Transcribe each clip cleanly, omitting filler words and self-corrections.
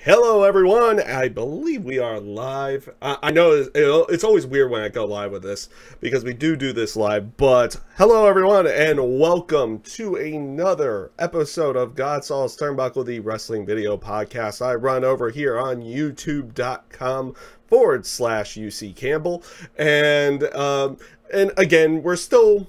Hello everyone, I believe we are live. I know it's always weird when I go live with this because we do this live, but hello everyone and welcome to another episode of GodSaw's Turnbuckle, the wrestling video podcast I run over here on youtube.com/UC Campbell. And again, we're still...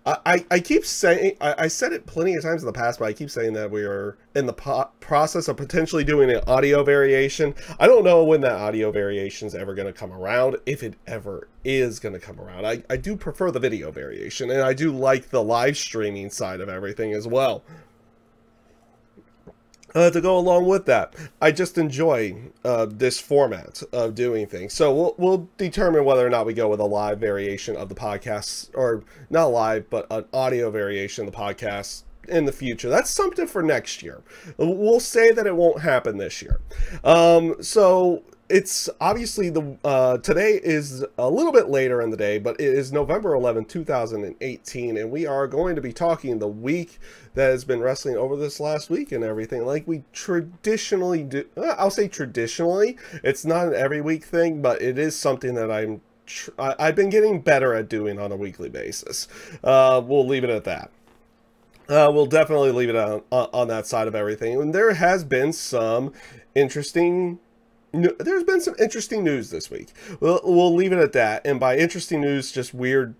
I keep saying, I said it plenty of times in the past, but I keep saying that we are in the process of potentially doing an audio variation. I don't know when that audio variation is ever going to come around, if it ever is going to come around. I do prefer the video variation, and I do like the live streaming side of everything as well. To go along with that, I just enjoy this format of doing things. So we'll determine whether or not we go with a live variation of the podcast, or not live, but an audio variation of the podcast in the future. That's something for next year. We'll say that it won't happen this year. So it's obviously today is a little bit later in the day, but it is November 11th, 2018, and we are going to be talking the week that has been wrestling over this last week and everything, like we traditionally do. I'll say traditionally. It's not an every week thing, but it is something that I've been getting better at doing on a weekly basis. We'll leave it at that. We'll definitely leave it on that side of everything. And there has been some interesting... There's been some interesting news this week. We'll leave it at that. And by interesting news, just weird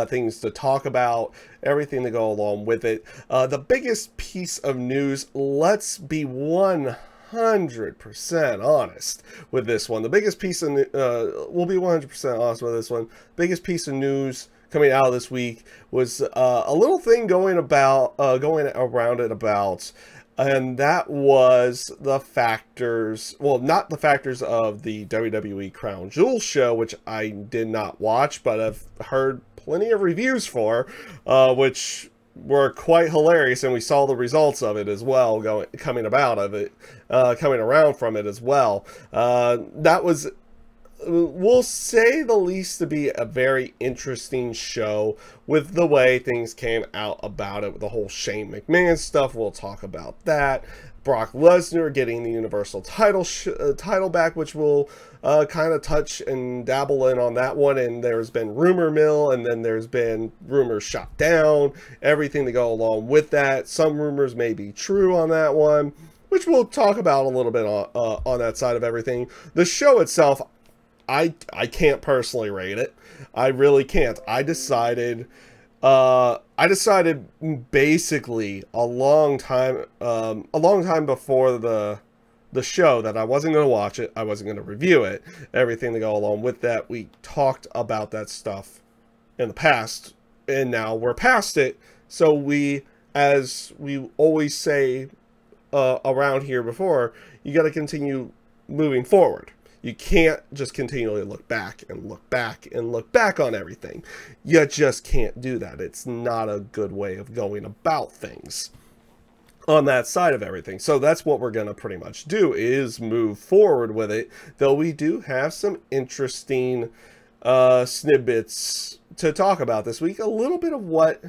things to talk about, everything to go along with it. The biggest piece of news, let's be 100% honest with this one. The biggest piece of we'll be 100% honest with this one. Biggest piece of news coming out of this week was a little thing going around it about. And that was the factors, well, not the factors of the WWE Crown Jewel show, which I did not watch, but I've heard plenty of reviews for, which were quite hilarious, and we saw the results of it as well, coming around from it as well. That was, we'll say the least, to be a very interesting show with the way things came out about it, with the whole Shane McMahon stuff. We'll talk about that. Brock Lesnar getting the Universal title back, which we'll kind of touch and dabble in on that one. And there's been rumor mill, and then there's been rumors shot down, everything to go along with that. Some rumors may be true on that one, which we'll talk about a little bit on that side of everything. The show itself, I can't personally rate it. I really can't. I decided basically a long time before the show that I wasn't going to watch it. I wasn't going to review it. Everything to go along with that. We talked about that stuff in the past, and now we're past it. So we, as we always say around here before, you got to continue moving forward. You can't just continually look back and look back and look back on everything. You just can't do that. It's not a good way of going about things on that side of everything. So that's what we're going to pretty much do, is move forward with it. Though we do have some interesting snippets to talk about this week. A little bit of what...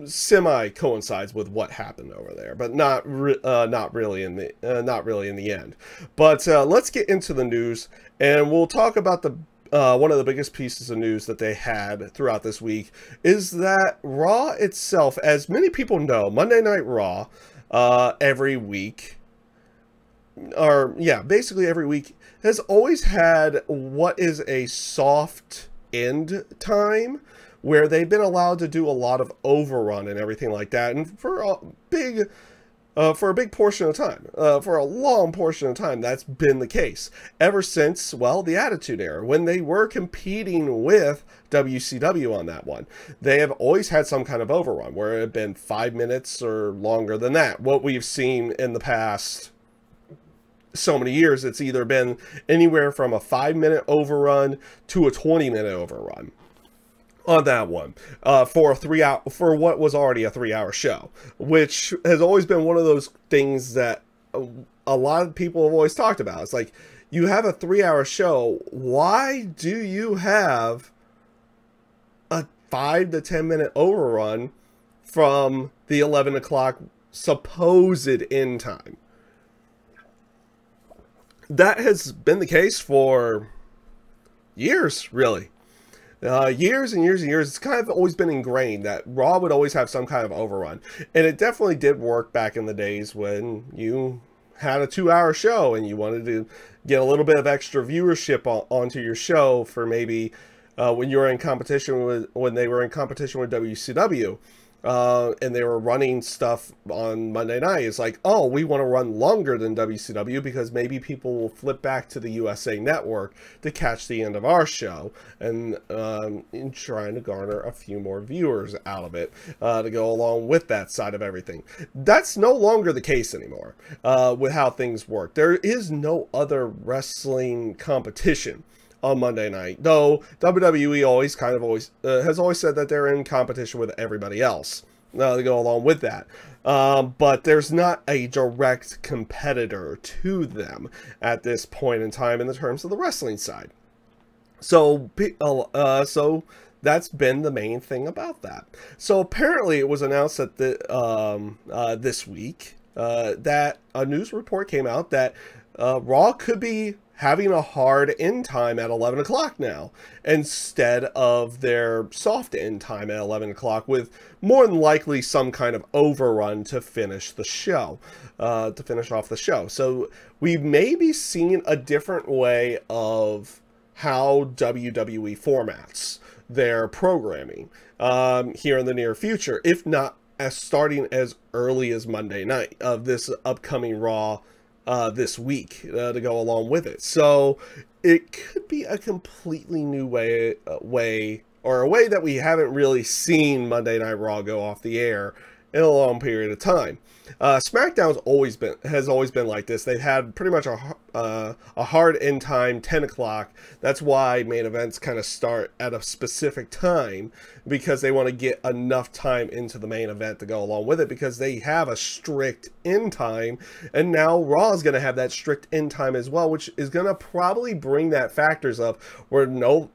semi coincides with what happened over there, but not really in the end. But let's get into the news, and we'll talk about the one of the biggest pieces of news that they had throughout this week is that Raw itself, as many people know, Monday Night Raw every week, or yeah, basically every week, has always had what is a soft end time, where they've been allowed to do a lot of overrun and everything like that, and for a big portion of time, for a long portion of time, that's been the case ever since, well, the Attitude Era, when they were competing with WCW on that one. They have always had some kind of overrun, where it had been 5 minutes or longer than that. What we've seen in the past so many years, it's either been anywhere from a 5-minute overrun to a 20-minute overrun on that one, for what was already a 3-hour show, which has always been one of those things that a lot of people have always talked about. It's like, you have a 3-hour show, why do you have a 5 to 10 minute overrun from the 11 o'clock supposed end time? that has been the case for years, really. Years and years and years. It's kind of always been ingrained that Raw would always have some kind of overrun. And it definitely did work back in the days when you had a 2-hour show and you wanted to get a little bit of extra viewership onto your show for maybe when you were in competition with, when they were in competition with WCW. And they were running stuff on Monday night. It's like, oh, we want to run longer than WCW because maybe people will flip back to the USA Network to catch the end of our show, and in trying to garner a few more viewers out of it to go along with that side of everything. That's no longer the case anymore with how things work. There is no other wrestling competition on Monday night, though WWE has always said that they're in competition with everybody else to go along with that, but there's not a direct competitor to them at this point in time in the terms of the wrestling side. So that's been the main thing about that. So apparently it was announced that this week that a news report came out that Raw could be having a hard end time at 11 o'clock now, instead of their soft end time at 11 o'clock, with more than likely some kind of overrun to finish the show, to finish off the show. So we may be seeing a different way of how WWE formats their programming here in the near future, if not starting as early as Monday night of this upcoming Raw this week to go along with it. So it could be a completely new way, or a way that we haven't really seen Monday Night Raw go off the air in a long period of time. SmackDown's has always been like this. They've had pretty much a hard end time, 10 o'clock. That's why main events kind of start at a specific time, because they want to get enough time into the main event to go along with it, because they have a strict end time. And now Raw is going to have that strict end time as well, which is going to probably bring that factors of we're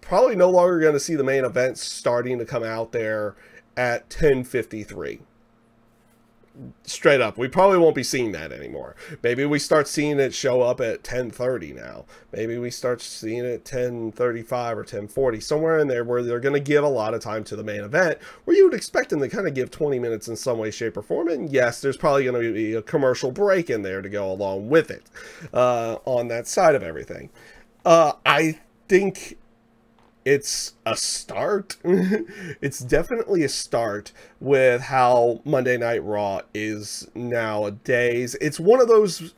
probably no longer going to see the main event starting to come out there at 10:53. Straight up, we probably won't be seeing that anymore. Maybe we start seeing it show up at 10:30 now. Maybe we start seeing it at 10:35 or 10:40, somewhere in there, where they're going to give a lot of time to the main event, where you would expect them to kind of give 20 minutes in some way, shape, or form. And yes, there's probably going to be a commercial break in there to go along with it on that side of everything. I think it's a start. It's definitely a start with how Monday Night Raw is nowadays. It's one of those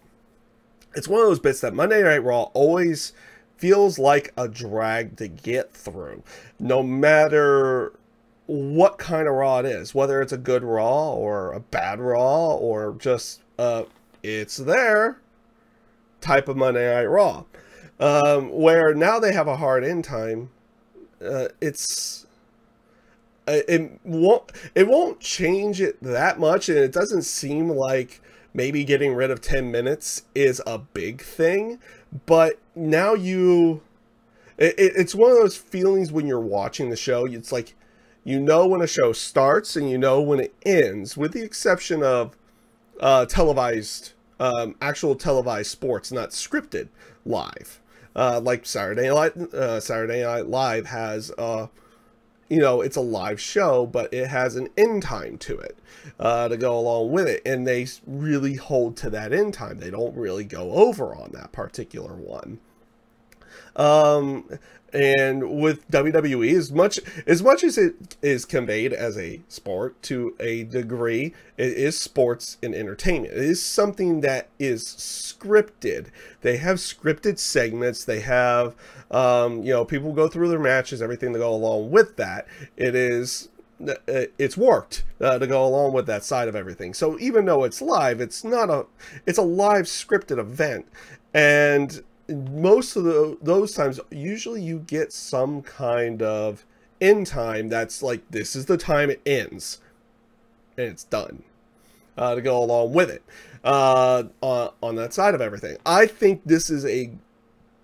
bits that Monday Night Raw always feels like a drag to get through, no matter what kind of Raw it is, whether it's a good Raw or a bad Raw or just it's there type of Monday Night Raw, where now they have a hard end time. It won't change it that much, and it doesn't seem like maybe getting rid of 10 minutes is a big thing. But now it's one of those feelings when you're watching the show. It's like, you know when a show starts and you know when it ends, with the exception of televised, actual televised sports, not scripted live. Like Saturday Night Live has, it's a live show, but it has an end time to it to go along with it. And they really hold to that end time. They don't really go over on that particular one. And with WWE, as much as it is conveyed as a sport to a degree, it is sports and entertainment. It is something that is scripted. They have scripted segments. They have, people go through their matches, everything to go along with that. It's worked to go along with that side of everything. So even though it's live, it's a live scripted event. And most of those times, usually you get some kind of end time that's like, this is the time it ends, and it's done to go along with it on that side of everything. I think this is a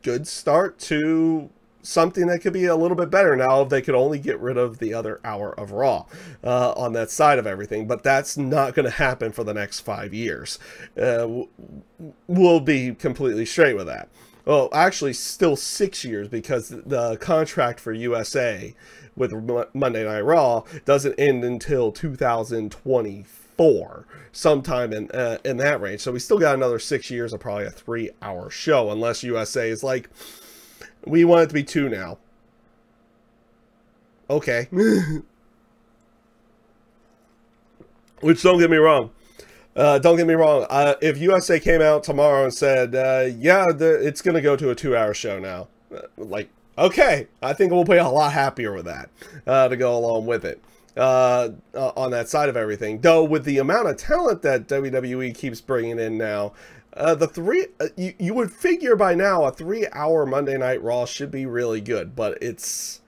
good start to something that could be a little bit better now if they could only get rid of the other hour of Raw on that side of everything. But that's not going to happen for the next 5 years. We'll be completely straight with that. Well, actually, still 6 years, because the contract for USA with Monday Night Raw doesn't end until 2024, sometime in that range. So we still got another 6 years of probably a 3-hour show, unless USA is like, we want it to be 2 now. Okay. Which, don't get me wrong. If USA came out tomorrow and said, yeah, it's going to go to a 2-hour show now, like, okay, I think we'll be a lot happier with that to go along with it on that side of everything. Though with the amount of talent that WWE keeps bringing in now, you would figure by now a 3-hour Monday Night Raw should be really good, but it's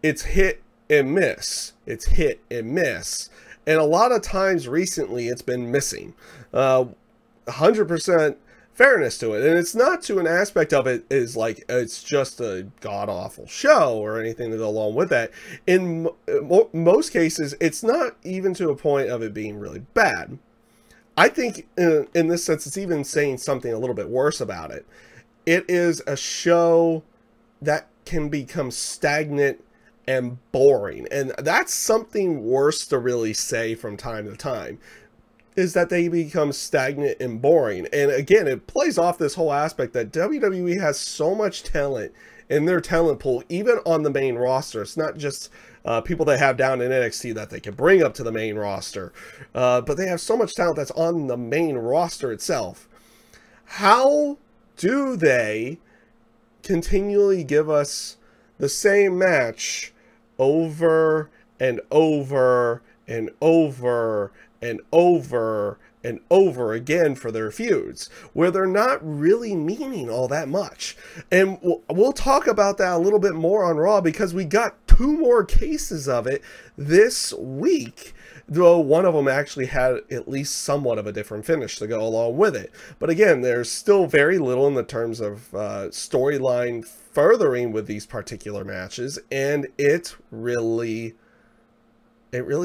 hit and miss. It's hit and miss. And a lot of times recently it's been missing. 100% fairness to it. And it's not to an aspect of it is like it's just a god-awful show or anything to go along with that. In most cases, it's not even to a point of it being really bad. I think in this sense, it's even saying something a little bit worse about it. It is a show that can become stagnant and boring, and that's something worse to really say from time to time, is that they become stagnant and boring. And again, it plays off this whole aspect that WWE has so much talent in their talent pool, even on the main roster. It's not just people they have down in NXT that they can bring up to the main roster, but they have so much talent that's on the main roster itself. How do they continually give us the same match over and over and over and over and over again for their feuds, where they're not really meaning all that much? And we'll talk about that a little bit more on Raw, because we got 2 more cases of it this week, though one of them actually had at least somewhat of a different finish to go along with it. But again, there's still very little in the terms of storyline furthering with these particular matches, and it really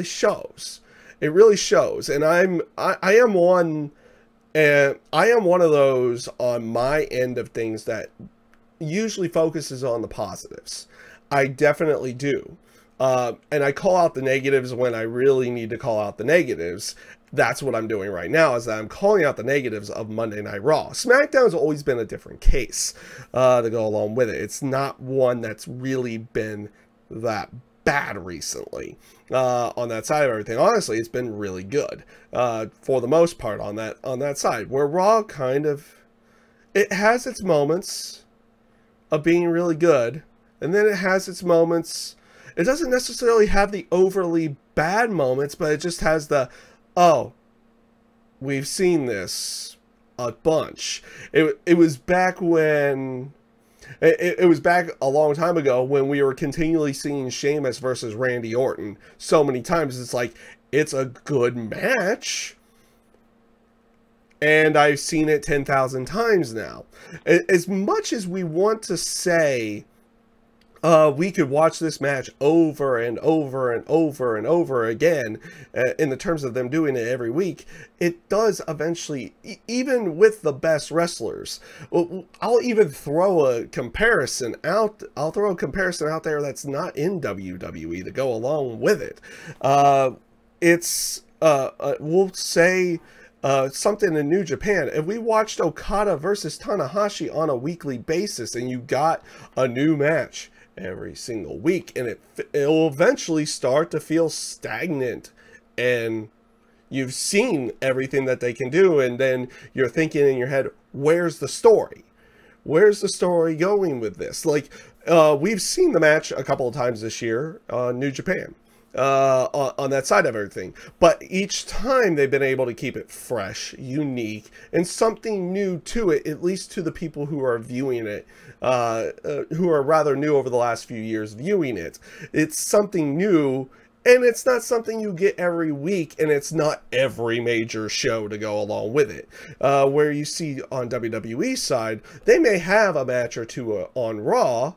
shows. It really shows. And I am one of those on my end of things that usually focuses on the positives. I definitely do. And I call out the negatives when I really need to call out the negatives. That's what I'm doing right now, is that I'm calling out the negatives of Monday Night Raw. SmackDown's always been a different case to go along with it. It's not one that's really been that bad recently on that side of everything. Honestly, it's been really good for the most part on that side, where Raw kind of, it has its moments of being really good, and then it has its moments. It doesn't necessarily have the overly bad moments, but it just has the, oh, we've seen this a bunch. It was back when, it was back a long time ago when we were continually seeing Sheamus versus Randy Orton so many times. It's like, it's a good match, and I've seen it 10,000 times now. As much as we want to say, we could watch this match over and over and over and over again in the terms of them doing it every week, it does eventually, even with the best wrestlers. I'll even throw a comparison out. I'll throw a comparison out there that's not in WWE to go along with it. We'll say something in New Japan. If we watched Okada versus Tanahashi on a weekly basis, and you got a new match every single week, and it'll eventually start to feel stagnant, and you've seen everything that they can do, and then you're thinking in your head, where's the story? Where's the story going with this? Like, we've seen the match a couple of times this year on New Japan, on that side of everything, but each time they've been able to keep it fresh, unique, and something new to it, at least to the people who are viewing it, who are rather new over the last few years viewing it. It's something new, and it's not something you get every week, and it's not every major show to go along with it. Where you see on WWE side, they may have a match or two on Raw,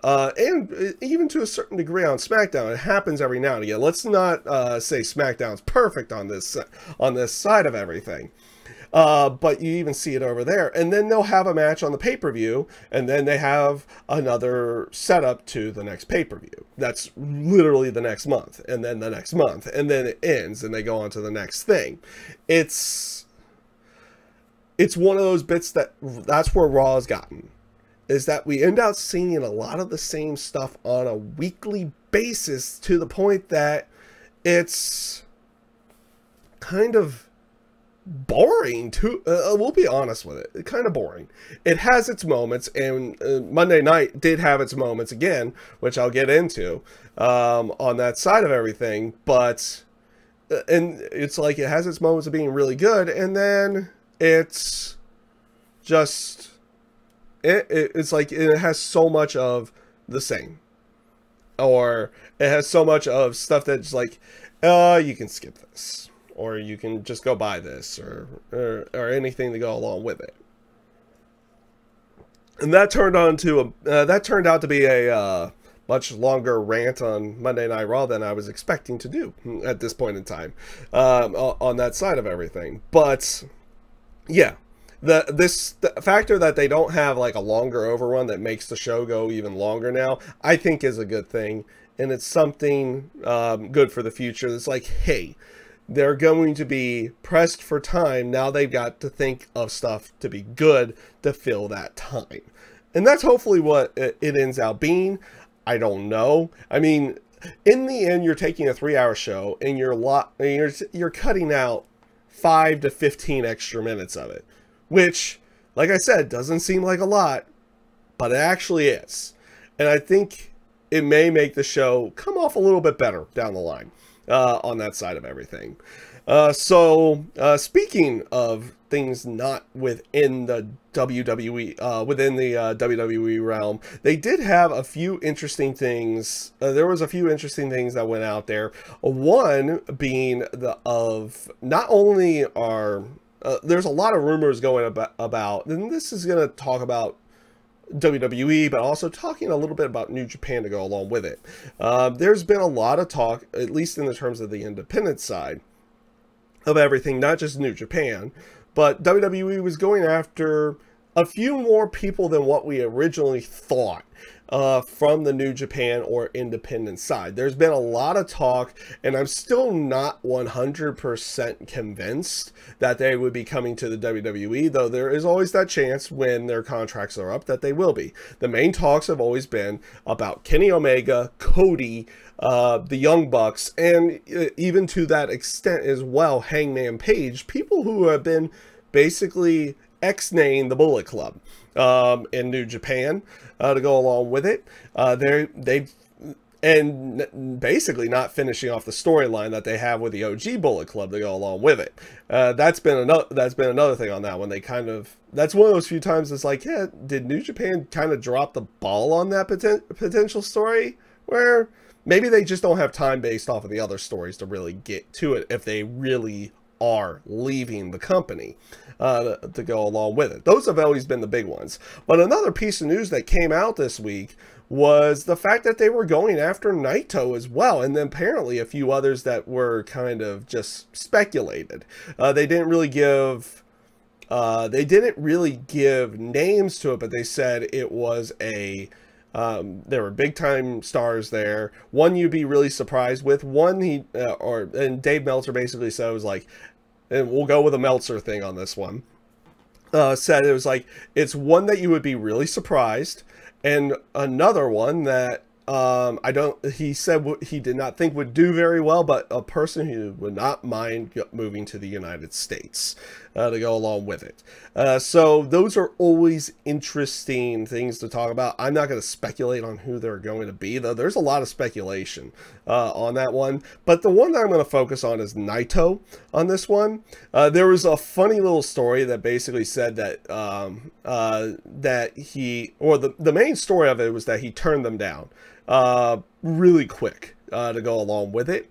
and even to a certain degree on SmackDown. It happens every now and again. Let's not say SmackDown's perfect on this side of everything. But you even see it over there. And then they'll have a match on the pay-per-view, and then they have another setup to the next pay-per-view. That's literally the next month, and then the next month, and then it ends, and they go on to the next thing. It's one of those bits that's where Raw has gotten, is that we end up seeing a lot of the same stuff on a weekly basis, to the point that it's kind of boring too. We'll be honest with it. Kind of boring. It has its moments, and Monday night did have its moments again, which I'll get into on that side of everything. But and it's like it has its moments of being really good, and then it's just it's like it has so much of the same, or it has so much of stuff that's like, you can skip this, or you can just go buy this, or anything to go along with it. And that turned out to be a much longer rant on Monday Night Raw than I was expecting to do at this point in time, on that side of everything. But yeah, the factor that they don't have like a longer overrun that makes the show go even longer now, I think is a good thing, and it's something good for the future. It's like, hey, they're going to be pressed for time. Now they've got to think of stuff to be good to fill that time. And that's hopefully what it ends out being. I don't know. I mean, in the end, you're taking a 3-hour show and you're cutting out 5 to 15 extra minutes of it, which, like I said, doesn't seem like a lot, but it actually is. And I think it may make the show come off a little bit better down the line. On that side of everything. So speaking of things not within the WWE, within the WWE realm, they did have a few interesting things. There was a few interesting things that went out there. One being not only are there's a lot of rumors going about, and this is going to talk about WWE, but also talking a little bit about New Japan to go along with it. There's been a lot of talk, at least in the terms of the independent side of everything, not just New Japan, but WWE was going after a few more people than what we originally thought from the New Japan or independent side. There's been a lot of talk, and I'm still not 100% convinced that they would be coming to the WWE, though there is always that chance when their contracts are up that they will be. The main talks have always been about Kenny Omega, Cody, the Young Bucks, and even to that extent as well, Hangman Page, people who have been basically ex-named the Bullet Club in New Japan to go along with it. And basically not finishing off the storyline that they have with the OG Bullet Club to go along with it. That's been another thing on that one. That's one of those few times it's like, yeah, did New Japan kind of drop the ball on that potential story, where maybe they just don't have time based off of the other stories to really get to it if they really are leaving the company to go along with it. Those have always been the big ones. But another piece of news that came out this week was the fact that they were going after Naito as well, and then apparently a few others that were kind of just speculated. They didn't really give names to it, but they said it was there were big time stars there. One you'd be really surprised with. One and Dave Meltzer basically said it was like, and we'll go with a Meltzer thing on this one. Said it was like, it's one that you would be really surprised, and another one that he said he did not think would do very well, but a person who would not mind moving to the United States to go along with it. So those are always interesting things to talk about. I'm not going to speculate on who they're going to be, though there's a lot of speculation on that one. But the one that I'm going to focus on is Naito on this one. There was a funny little story that basically said that the main story of it was that he turned them down really quick to go along with it.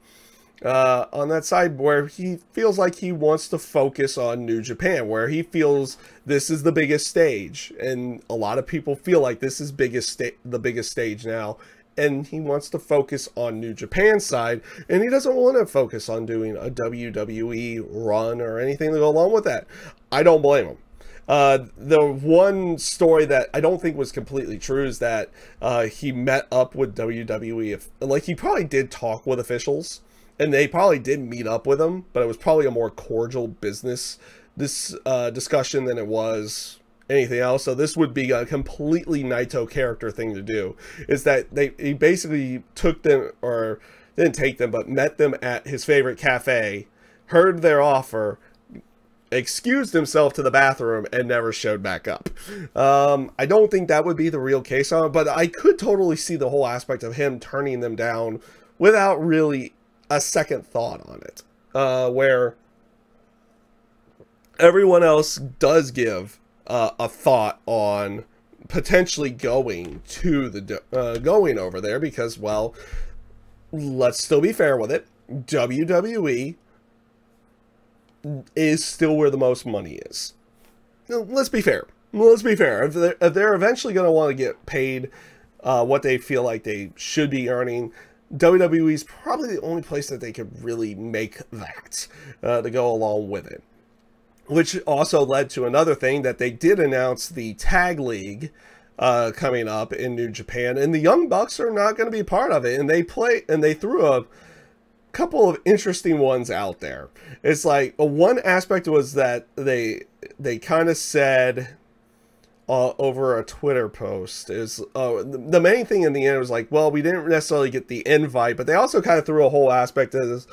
on that side where he feels like he wants to focus on New Japan, where he feels this is the biggest stage, and a lot of people feel like this is the biggest stage now, and he wants to focus on New Japan side, and he doesn't want to focus on doing a WWE run or anything to go along with that. I don't blame him. The one story that I don't think was completely true is that he met up with WWE. Like, he probably did talk with officials, and they probably did meet up with him, but it was probably a more cordial business discussion than it was anything else. So this would be a completely Naito character thing to do, is that he basically took them, or didn't take them, but met them at his favorite cafe, heard their offer, excused himself to the bathroom, and never showed back up. I don't think that would be the real case on it, but I could totally see the whole aspect of him turning them down without really a second thought on it, where everyone else does give a thought on potentially going to the going over there, because, well, let's still be fair with it, WWE is still where the most money is. Let's be fair. Let's be fair. If they're eventually going to want to get paid what they feel like they should be earning, WWE is probably the only place that they could really make that to go along with it. Which also led to another thing, that they did announce the Tag League coming up in New Japan, and the Young Bucks are not going to be part of it. And they threw a couple of interesting ones out there. It's like, one aspect was that they kind of said over a Twitter post is the main thing in the end was like, well, we didn't necessarily get the invite, but they also kind of threw a whole aspect as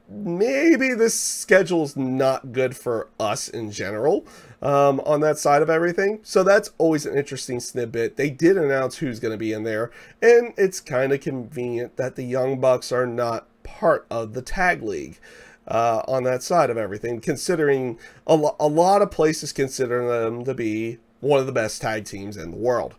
maybe this schedule's not good for us in general on that side of everything. So that's always an interesting snippet. They did announce who's going to be in there, and it's kind of convenient that the Young Bucks are not part of the Tag League on that side of everything, considering a lot of places consider them to be one of the best tag teams in the world,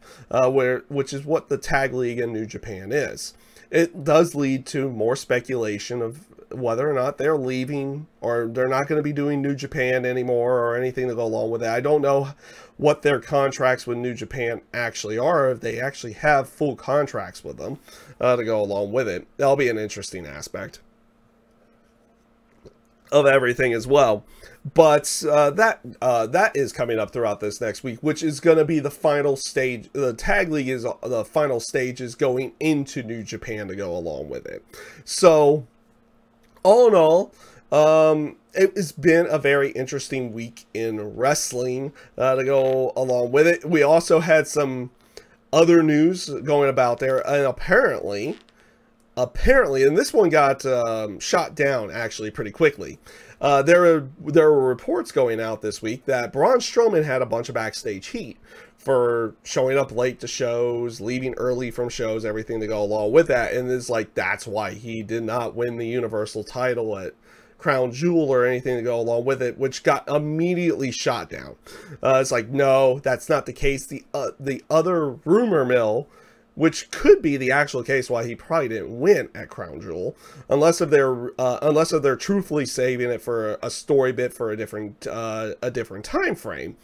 which is what the Tag League in New Japan is. It does lead to more speculation of whether or not they're leaving, or they're not going to be doing New Japan anymore, or anything to go along with it. I don't know what their contracts with New Japan actually are, if they actually have full contracts with them to go along with it. That'll be an interesting aspect of everything as well. But that is coming up throughout this next week, which is going to be the final stage. The Tag League is the final stage, is going into New Japan to go along with it. So all in all, it has been a very interesting week in wrestling to go along with it. We also had some other news going about there, and apparently, and this one got shot down actually pretty quickly. There were reports going out this week that Braun Strowman had a bunch of backstage heat for showing up late to shows, leaving early from shows, everything to go along with that. And it's like, that's why he did not win the Universal title at Crown Jewel or anything to go along with it, which got immediately shot down. It's like, no, that's not the case. The other rumor mill, which could be the actual case why he probably didn't win at Crown Jewel, unless if they're truthfully saving it for a story bit for a different time frame,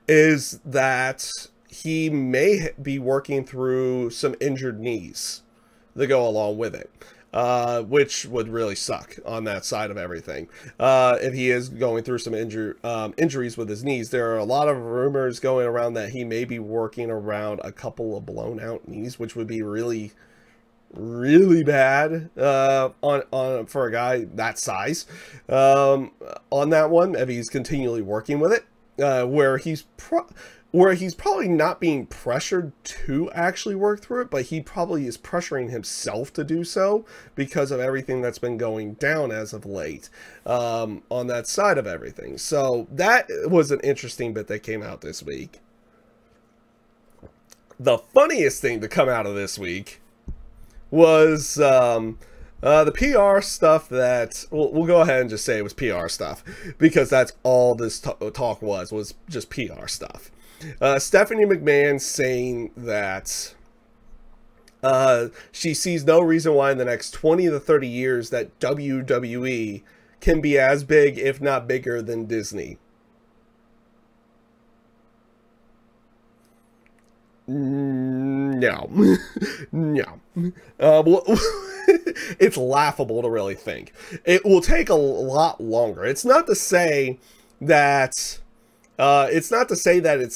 is that he may be working through some injured knees to go along with it, which would really suck on that side of everything. If he is going through some injuries with his knees, there are a lot of rumors going around that he may be working around a couple of blown out knees, which would be really, really bad on for a guy that size. On that one, if he's continually working with it, where he's probably not being pressured to actually work through it, but he probably is pressuring himself to do so because of everything that's been going down as of late on that side of everything. So that was an interesting bit that came out this week. The funniest thing to come out of this week was the PR stuff that, we'll go ahead and just say it was PR stuff, because that's all this talk was just PR stuff. Stephanie McMahon saying that She sees no reason why in the next 20 to 30 years that WWE can be as big, if not bigger, than Disney. No. No. Well, it's laughable to really think. It will take a lot longer. It's not to say that it's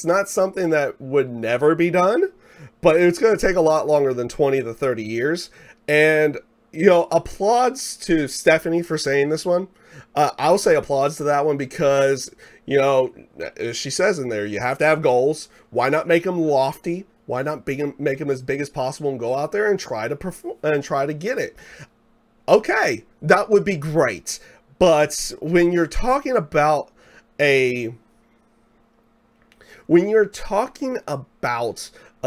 not something that would never be done, but it's going to take a lot longer than 20 to 30 years. And, you know, applauds to Stephanie for saying this one. I'll say applauds to that one because, you know, as she says in there, you have to have goals. Why not make them lofty? Why not make them as big as possible and go out there and try to perform and try to get it? Okay, that would be great. But when you're talking about a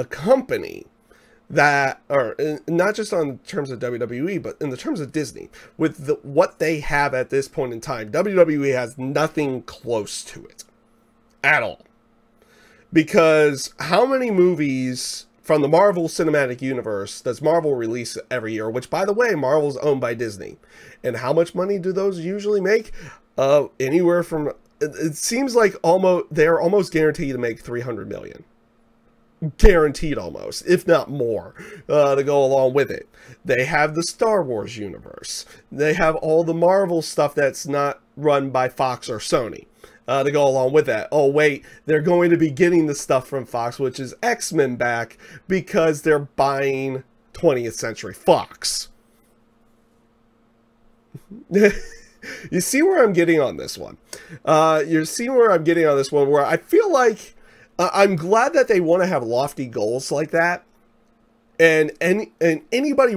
company that, or not just on terms of WWE, but in the terms of Disney, with what they have at this point in time, WWE has nothing close to it at all. Because how many movies from the Marvel Cinematic Universe does Marvel release every year? Which, by the way, Marvel's owned by Disney. And how much money do those usually make? Anywhere from, it seems like they're almost guaranteed to make $300 million. Guaranteed almost, if not more, to go along with it. They have the Star Wars universe. They have all the Marvel stuff that's not run by Fox or Sony. To go along with that. Oh wait, they're going to be getting the stuff from Fox, which is X-Men back, because they're buying 20th Century Fox. You see where I'm getting on this one. You see where I'm getting on this one, where I feel like I'm glad that they want to have lofty goals like that. And anybody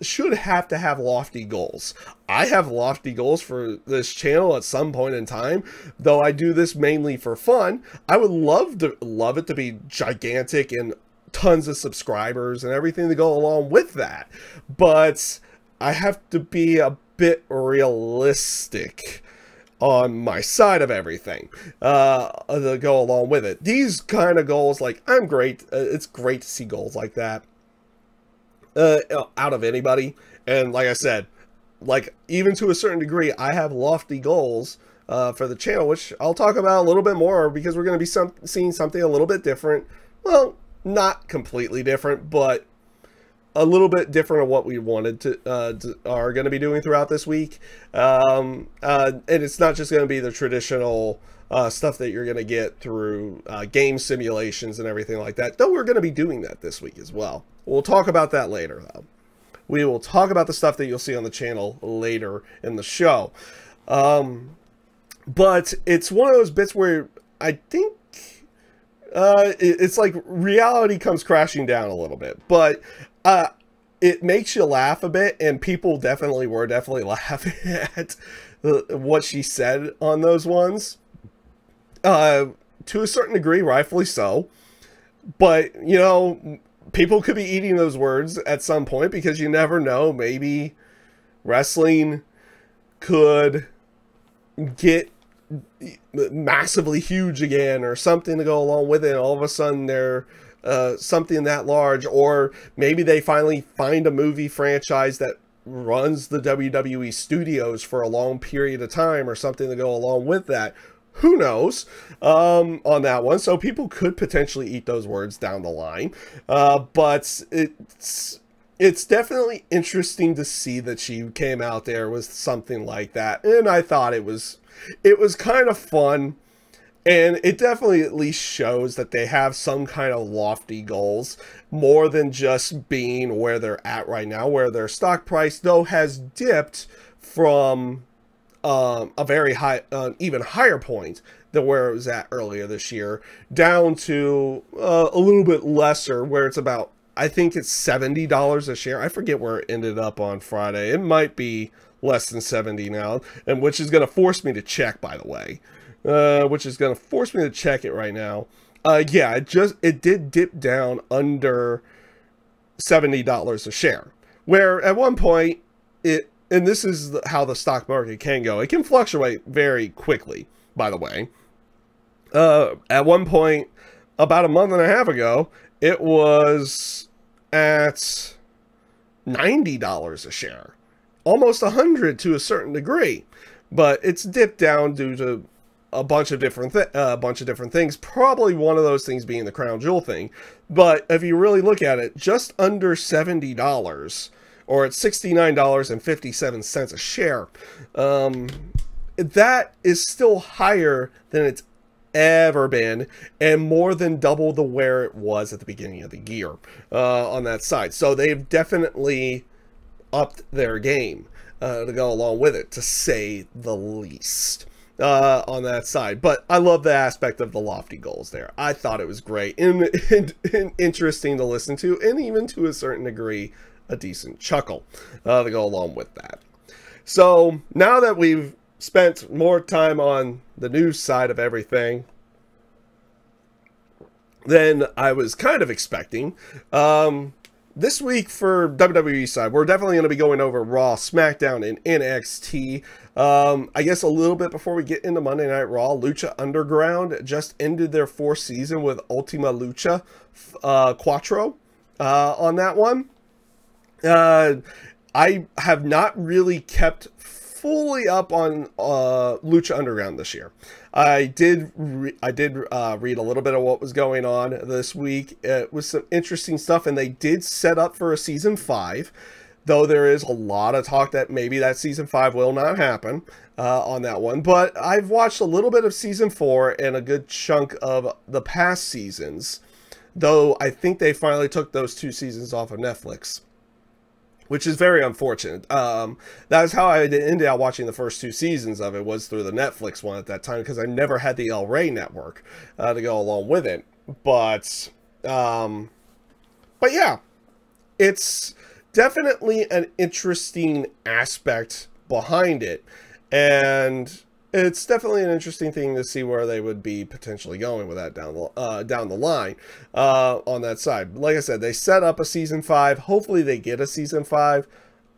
should have to have lofty goals. I have lofty goals for this channel at some point in time, though I do this mainly for fun. I would love it to be gigantic and tons of subscribers and everything to go along with that. But I have to be a bit realistic on my side of everything to go along with it. These kind of goals, like, I'm great. It's great to see goals like that out of anybody. And like I said, like, even to a certain degree, I have lofty goals for the channel, which I'll talk about a little bit more, because we're going to be seeing something a little bit different. Well, not completely different, but a little bit different of what we wanted to are going to be doing throughout this week. And it's not just going to be the traditional stuff that you're going to get through game simulations and everything like that, though we're going to be doing that this week as well. We'll talk about that later, though. We will talk about the stuff that you'll see on the channel later in the show. But it's one of those bits where I think it's like reality comes crashing down a little bit. But it makes you laugh a bit, and people were definitely laughing at what she said on those ones. To a certain degree, rightfully so. But, you know, people could be eating those words at some point, because you never know. Maybe wrestling could get massively huge again, or something to go along with it, and all of a sudden they're something that large. Or maybe they finally find a movie franchise that runs the WWE studios for a long period of time, or something to go along with that. Who knows on that one. So people could potentially eat those words down the line. But it's definitely interesting to see that she came out there with something like that. And I thought it was kind of fun. And it definitely at least shows that they have some kind of lofty goals, more than just being where they're at right now, where their stock price, though, has dipped from a very high, even higher point than where it was at earlier this year, down to a little bit lesser, where it's about, I think it's $70 a share. I forget where it ended up on Friday. It might be less than 70 now, and which is going to force me to check, by the way. Which is going to force me to check it right now. Yeah, it did dip down under $70 a share, where at one point and this is how the stock market can go. It can fluctuate very quickly, by the way. At one point, about a month and a half ago, it was at $90 a share, almost $100 to a certain degree, but it's dipped down due to a bunch of different things. Probably one of those things being the crown jewel thing. But if you really look at it, just under $70, or at $69.57 a share, that is still higher than it's ever been, and more than double the where it was at the beginning of the year on that side. So they've definitely upped their game to go along with it, to say the least, on that side. But I love the aspect of the lofty goals there. I thought it was great and interesting to listen to, and even to a certain degree a decent chuckle to go along with that. So now that we've spent more time on the news side of everything than I was kind of expecting, this week for WWE side, we're definitely going to be going over Raw, SmackDown, and NXT. I guess a little bit before we get into Monday Night Raw, Lucha Underground just ended their 4th season with Ultima Lucha Quattro on that one. I have not really kept fully up on Lucha Underground this year. I did read a little bit of what was going on this week. It was some interesting stuff, and they did set up for a season 5, though there is a lot of talk that maybe that season 5 will not happen on that one. But I've watched a little bit of season 4 and a good chunk of the past seasons, though I think they finally took those 2 seasons off of Netflix, which is very unfortunate. That is how I ended up watching the first 2 seasons of it, was through the Netflix one at that time, because I never had the El Rey network to go along with it. But yeah, it's definitely an interesting aspect behind it, and it's definitely an interesting thing to see where they would be potentially going with that down the line on that side. Like I said, they set up a season 5. Hopefully they get a season 5.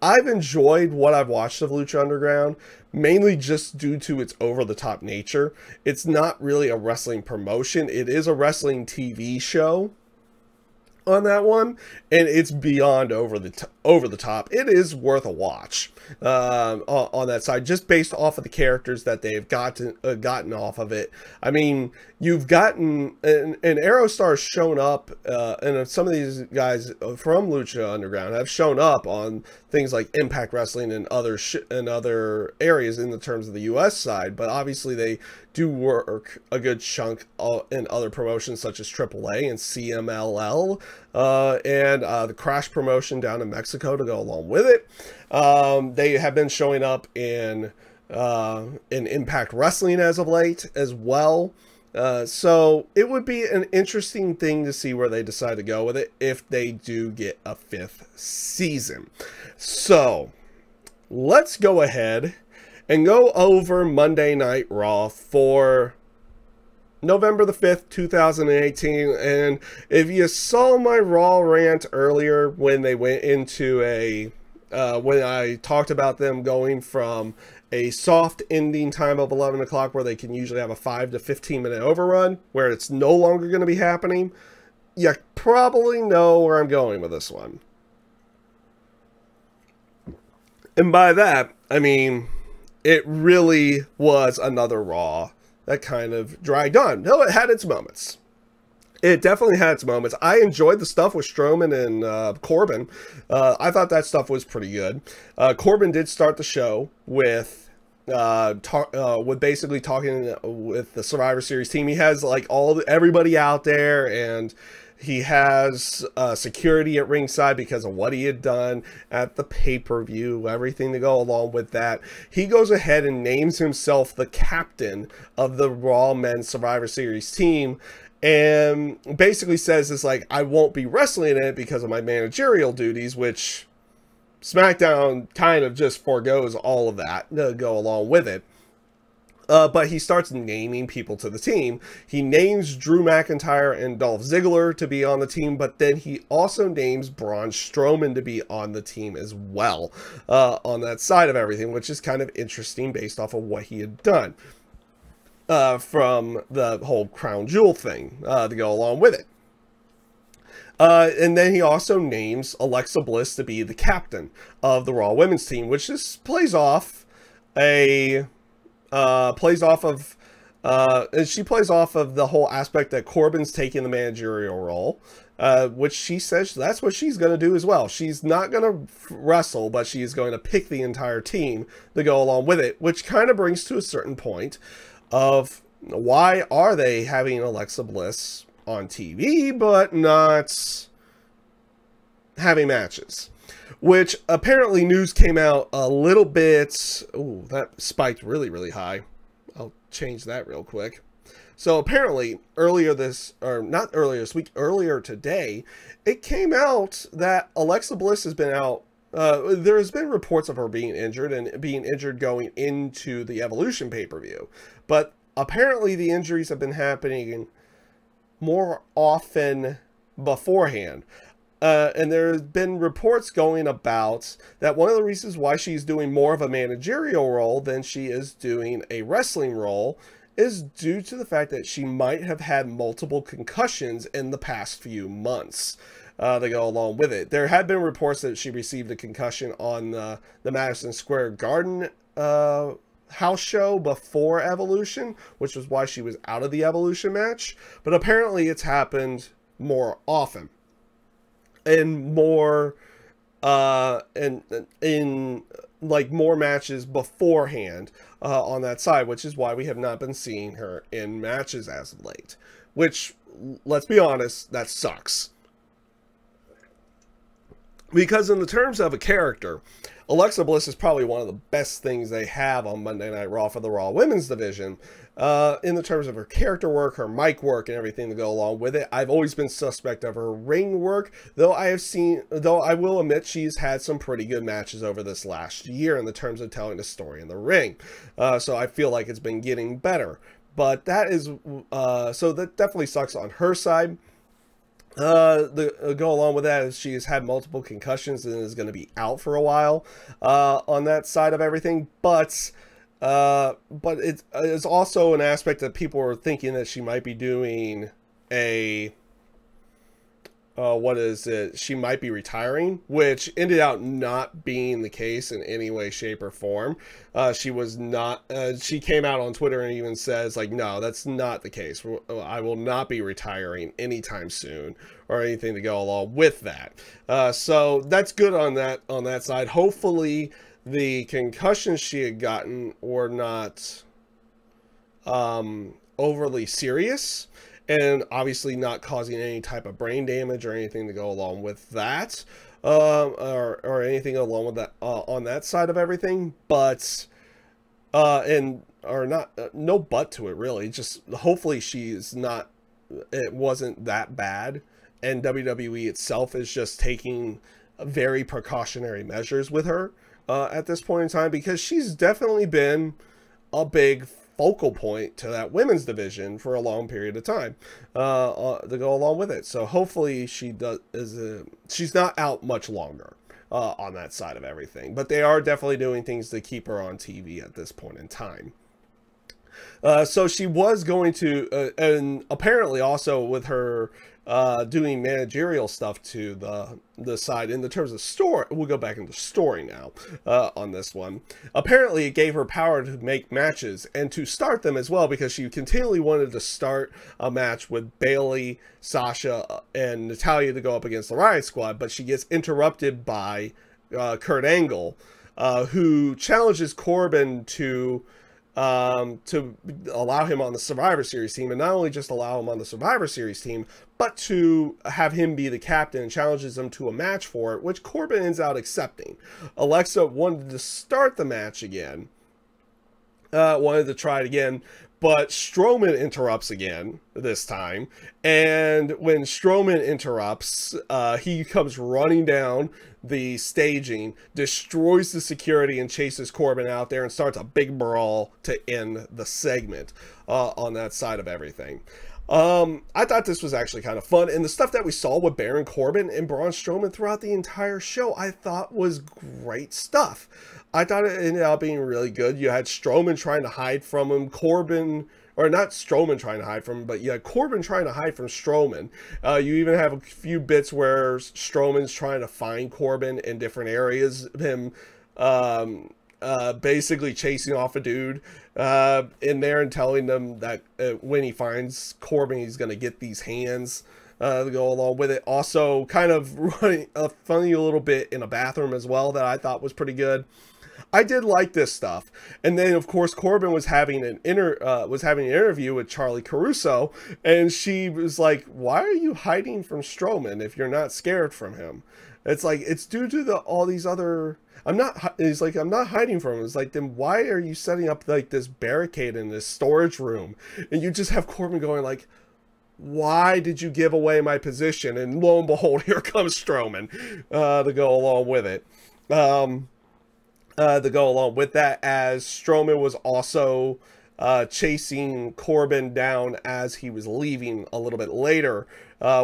I've enjoyed what I've watched of Lucha Underground, mainly just due to its over-the-top nature. It's not really a wrestling promotion. It is a wrestling TV show on that one, and it's beyond over the top. It is worth a watch on that side, just based off of the characters that they've gotten off of it. I mean, you've gotten and Aerostar's shown up, and some of these guys from Lucha Underground have shown up on things like Impact Wrestling and other areas in the terms of the US side, but obviously they do work a good chunk in other promotions such as AAA and CMLL, and the Crash promotion down in Mexico to go along with it. They have been showing up in Impact Wrestling as of late as well. So it would be an interesting thing to see where they decide to go with it if they do get a 5th season. So let's go ahead and go over Monday Night Raw for November the 5th, 2018. And if you saw my Raw rant earlier when they went into when I talked about them going from a soft ending time of 11 o'clock where they can usually have a 5 to 15 minute overrun, where it's no longer going to be happening, you probably know where I'm going with this one. And by that, I mean, it really was another Raw that kind of dragged on. No, it had its moments. It definitely had its moments. I enjoyed the stuff with Strowman and Corbin. I thought that stuff was pretty good. Corbin did start the show with basically talking with the Survivor Series team. He has like everybody out there, and he has security at ringside because of what he had done at the pay-per-view, everything to go along with that. He goes ahead and names himself the captain of the Raw Men's Survivor Series team, and basically says it's like, I won't be wrestling in it because of my managerial duties, which SmackDown kind of just forgoes all of that to go along with it. But he starts naming people to the team. He names Drew McIntyre and Dolph Ziggler to be on the team, but then he also names Braun Strowman to be on the team as well on that side of everything, which is kind of interesting based off of what he had done from the whole Crown Jewel thing to go along with it. And then he also names Alexa Bliss to be the captain of the Raw Women's team, which just plays off of the whole aspect that Corbin's taking the managerial role, which she says that's what she's going to do as well. She's not going to wrestle, but she's going to pick the entire team to go along with it, which kind of brings to a certain point of why are they having Alexa Bliss on TV, but not having matches, which apparently news came out a little bit. Ooh, that spiked really, really high. I'll change that real quick. So apparently earlier today, it came out that Alexa Bliss has been out. There has been reports of her being injured and being injured going into the Evolution pay-per-view, but apparently the injuries have been happening more often beforehand. And there's been reports going about that one of the reasons why she's doing more of a managerial role than she is doing a wrestling role is due to the fact that she might have had multiple concussions in the past few months to go along with it. There had been reports that she received a concussion on the Madison Square Garden house show before Evolution, which was why she was out of the Evolution match, but apparently it's happened more often and more in like more matches beforehand on that side, which is why we have not been seeing her in matches as of late, which, let's be honest, that sucks. Because in the terms of a character, Alexa Bliss is probably one of the best things they have on Monday Night Raw for the Raw Women's division. In the terms of her character work, her mic work, and everything to go along with it. I've always been suspect of her ring work, though I will admit she's had some pretty good matches over this last year in the terms of telling the story in the ring. So I feel like it's been getting better. But that is, so that definitely sucks on her side. Go along with that is she has had multiple concussions and is going to be out for a while on that side of everything, but it's also an aspect that people are thinking that she might be doing a she might be retiring, which ended out not being the case in any way, shape, or form. She was not, she came out on Twitter and even says, like, no, that's not the case. I will not be retiring anytime soon or anything to go along with that. So that's good on that side. Hopefully the concussions she had gotten were not overly serious, and obviously not causing any type of brain damage or anything to go along with that, or anything along with that on that side of everything. But no but to it really. Just hopefully it wasn't that bad, and WWE itself is just taking very precautionary measures with her at this point in time, because she's definitely been a big focal point to that women's division for a long period of time to go along with it. So hopefully she's not out much longer on that side of everything, but they are definitely doing things to keep her on TV at this point in time. So she was going to, and apparently also with her doing managerial stuff to the side in the terms of story. We'll go back into story now on this one. Apparently it gave her power to make matches and to start them as well, because she continually wanted to start a match with Bayley, Sasha, and Natalya to go up against the Riot Squad, but she gets interrupted by Kurt Angle, who challenges Corbin to allow him on the Survivor Series team, and not only just allow him on the Survivor Series team, but to have him be the captain, and challenges him to a match for it, which Corbin ends out accepting. Alexa wanted to start the match again, wanted to try it again, but Strowman interrupts again this time, and when Strowman interrupts, he comes running down the staging, destroys the security, and chases Corbin out there and starts a big brawl to end the segment on that side of everything. I thought this was actually kind of fun, and the stuff that we saw with Baron Corbin and Braun Strowman throughout the entire show, I thought was great stuff. I thought it ended up being really good. You had Strowman trying to hide from him, Corbin, or not Strowman trying to hide from him, but you had Corbin trying to hide from Strowman. You even have a few bits where Strowman's trying to find Corbin in different areas, him basically chasing off a dude in there and telling them that when he finds Corbin, he's going to get these hands to go along with it. Also, kind of running funny a little bit in a bathroom as well that I thought was pretty good. I did like this stuff. And then, of course, Corbin was having an interview with Charlie Caruso, and she was like, "Why are you hiding from Strowman if you're not scared from him?" It's like, it's due to all these other. He's like, I'm not hiding from him. It's like, then why are you setting up like this barricade in this storage room? And you just have Corbin going like, why did you give away my position? And lo and behold, here comes Strowman to go along with it. To go along with that, as Strowman was also chasing Corbin down as he was leaving a little bit later,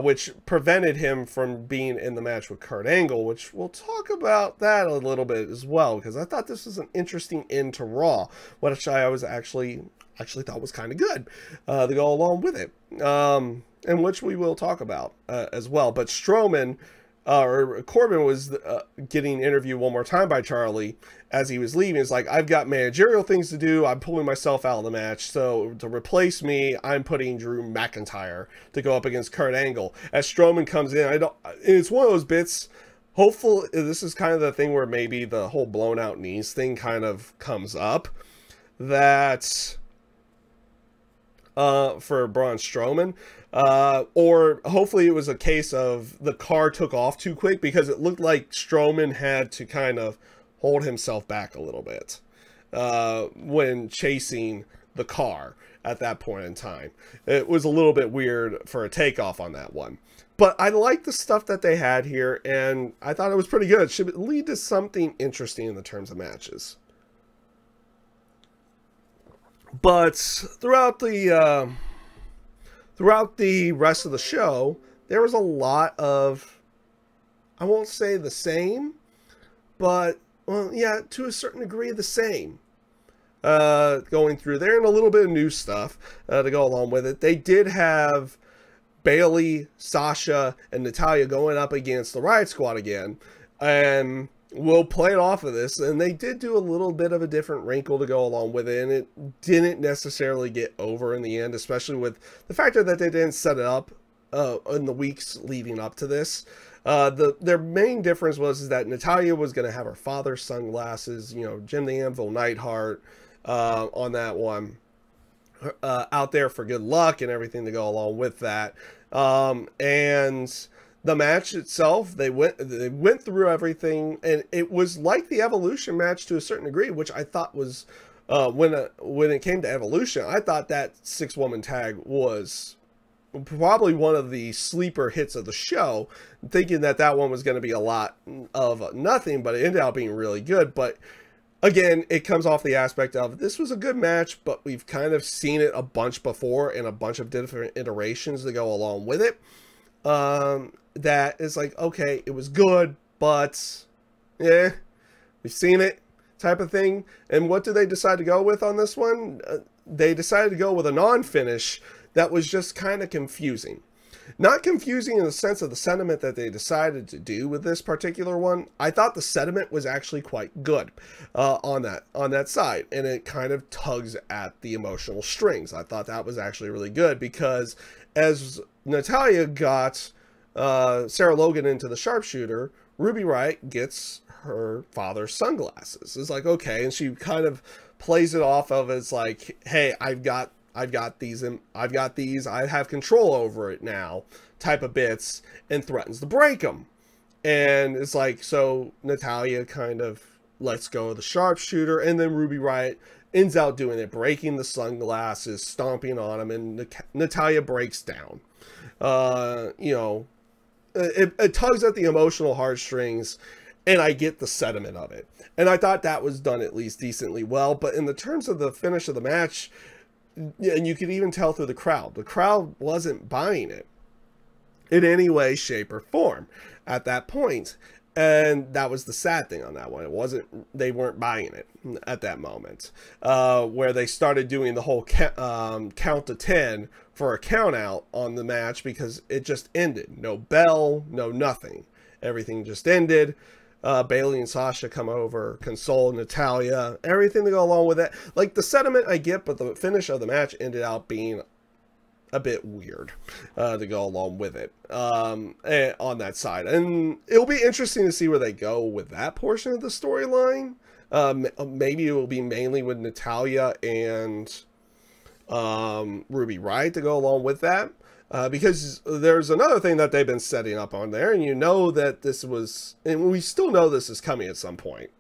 which prevented him from being in the match with Kurt Angle, which we'll talk about that a little bit as well, because I thought this was an interesting end to Raw, which I was actually thought was kind of good to go along with it, and which we will talk about as well. But Strowman, or Corbin, was getting interviewed one more time by Charlie as he was leaving. It's like, I've got managerial things to do. I'm pulling myself out of the match. So to replace me, I'm putting Drew McIntyre to go up against Kurt Angle. As Strowman comes in, it's one of those bits. Hopefully, this is kind of the thing where maybe the whole blown out knees thing kind of comes up. That for Braun Strowman. Or hopefully it was a case of the car took off too quick, because it looked like Strowman had to kind of hold himself back a little bit when chasing the car at that point in time. It was a little bit weird for a takeoff on that one. But I like the stuff that they had here, and I thought it was pretty good. It should lead to something interesting in the terms of matches. But throughout the rest of the show, there was a lot of, I won't say the same, but, well, yeah, to a certain degree the same, going through there, and a little bit of new stuff to go along with it. They did have Bayley, Sasha, and Natalya going up against the Riot Squad again, and we'll play it off of this, and they did do a little bit of a different wrinkle to go along with it, and it didn't necessarily get over in the end, especially with the factor that they didn't set it up in the weeks leading up to this. Their main difference was that Natalya was going to have her father's sunglasses, you know, Jim the Anvil Neidhart on that one, out there for good luck and everything to go along with that. And the match itself, they went through everything, and it was like the Evolution match to a certain degree, which I thought was, when it came to Evolution, I thought that 6-woman tag was probably one of the sleeper hits of the show, thinking that that one was going to be a lot of nothing, but it ended up being really good. But again, it comes off the aspect of, this was a good match, but we've kind of seen it a bunch before in a bunch of different iterations to go along with it. That is like, okay, it was good, but yeah, we've seen it type of thing. And what did they decide to go with on this one? They decided to go with a non-finish that was just kind of confusing. Not confusing in the sense of the sentiment that they decided to do with this particular one. I thought the sentiment was actually quite good on that side, and it kind of tugs at the emotional strings. I thought that was actually really good, because as Natalya got Sarah Logan into the sharpshooter, Ruby Riott gets her father's sunglasses. It's like, okay, and she kind of plays it off of, it's like, hey, I've got these, I have control over it now, type of bits, and threatens to break them. And it's like, so Natalya kind of lets go of the sharpshooter, and then Ruby Riott ends out doing it, breaking the sunglasses, stomping on him, and Natalya breaks down. You know, it tugs at the emotional heartstrings, and I get the sentiment of it. And I thought that was done at least decently well, but in the terms of the finish of the match, and you could even tell through the crowd. The crowd wasn't buying it in any way, shape, or form at that point. And that was the sad thing on that one. They weren't buying it at that moment. Where they started doing the whole count to 10 for a count out on the match because it just ended. No bell, no nothing. Everything just ended. Bayley and Sasha come over, console Natalya, everything to go along with it. Like, the sentiment I get, but the finish of the match ended up being a bit weird to go along with it on that side. And it'll be interesting to see where they go with that portion of the storyline. Maybe it will be mainly with Natalya and Ruby Riott to go along with that. Because there's another thing that they've been setting up on there, and you know that this was, and we still know this is coming at some point.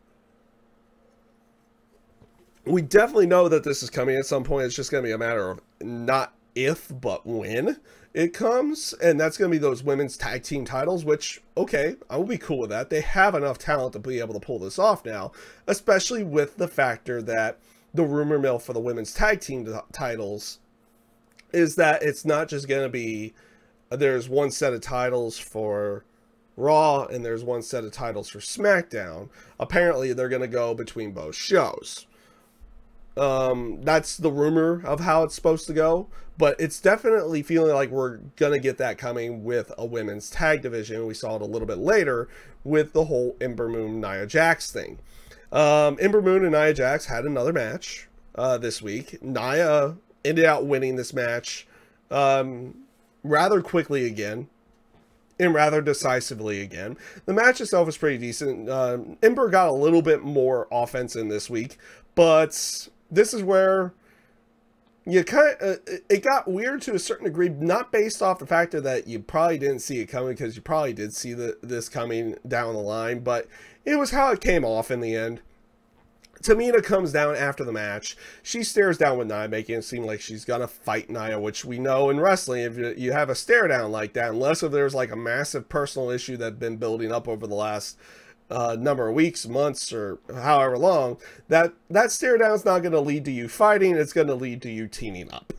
We definitely know that this is coming at some point. It's just going to be a matter of not if, but when it comes. And that's going to be those women's tag team titles, which, okay, I will be cool with that. They have enough talent to be able to pull this off now, especially with the factor that the rumor mill for the women's tag team titles is that it's not just going to be, there's one set of titles for Raw and there's one set of titles for SmackDown. Apparently they're going to go between both shows. That's the rumor of how it's supposed to go, but it's definitely feeling like we're going to get that coming with a women's tag division. We saw it a little bit later with the whole Ember Moon Nia Jax thing. Ember Moon and Nia Jax had another match this week. Nia ended out winning this match rather quickly again, and rather decisively again. The match itself was pretty decent. Ember got a little bit more offense in this week, but this is where you it got weird to a certain degree, not based off the factor that you probably didn't see it coming, because you probably did see this coming down the line, but it was how it came off in the end. Tamina comes down after the match. She stares down with Nia, making it seem like she's gonna fight Nia, which we know in wrestling, if you have a stare down like that, unless if there's like a massive personal issue that's been building up over the last number of weeks, months, or however long, that stare down is not going to lead to you fighting. It's going to lead to you teaming up.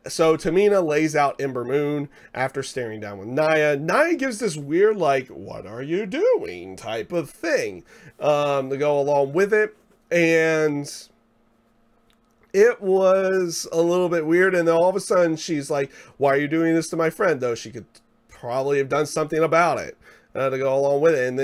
So Tamina lays out Ember Moon after staring down with Nia. Nia gives this weird, like, what are you doing type of thing to go along with it. And it was a little bit weird. And then all of a sudden she's like, why are you doing this to my friend? Though she could probably have done something about it. To go along with it, and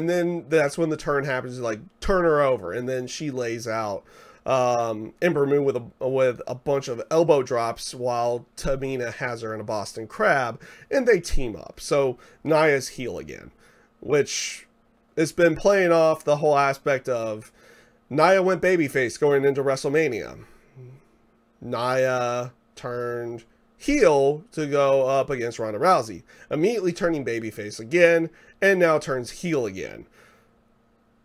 then that's when the turn happens, like turn her over, and then she lays out Ember Moon with a bunch of elbow drops while Tamina has her in a Boston Crab, and they team up. So Nia's heel again, which has been playing off the whole aspect of Nia went babyface going into WrestleMania. Nia turned heel to go up against Ronda Rousey, immediately turning babyface again, and now turns heel again.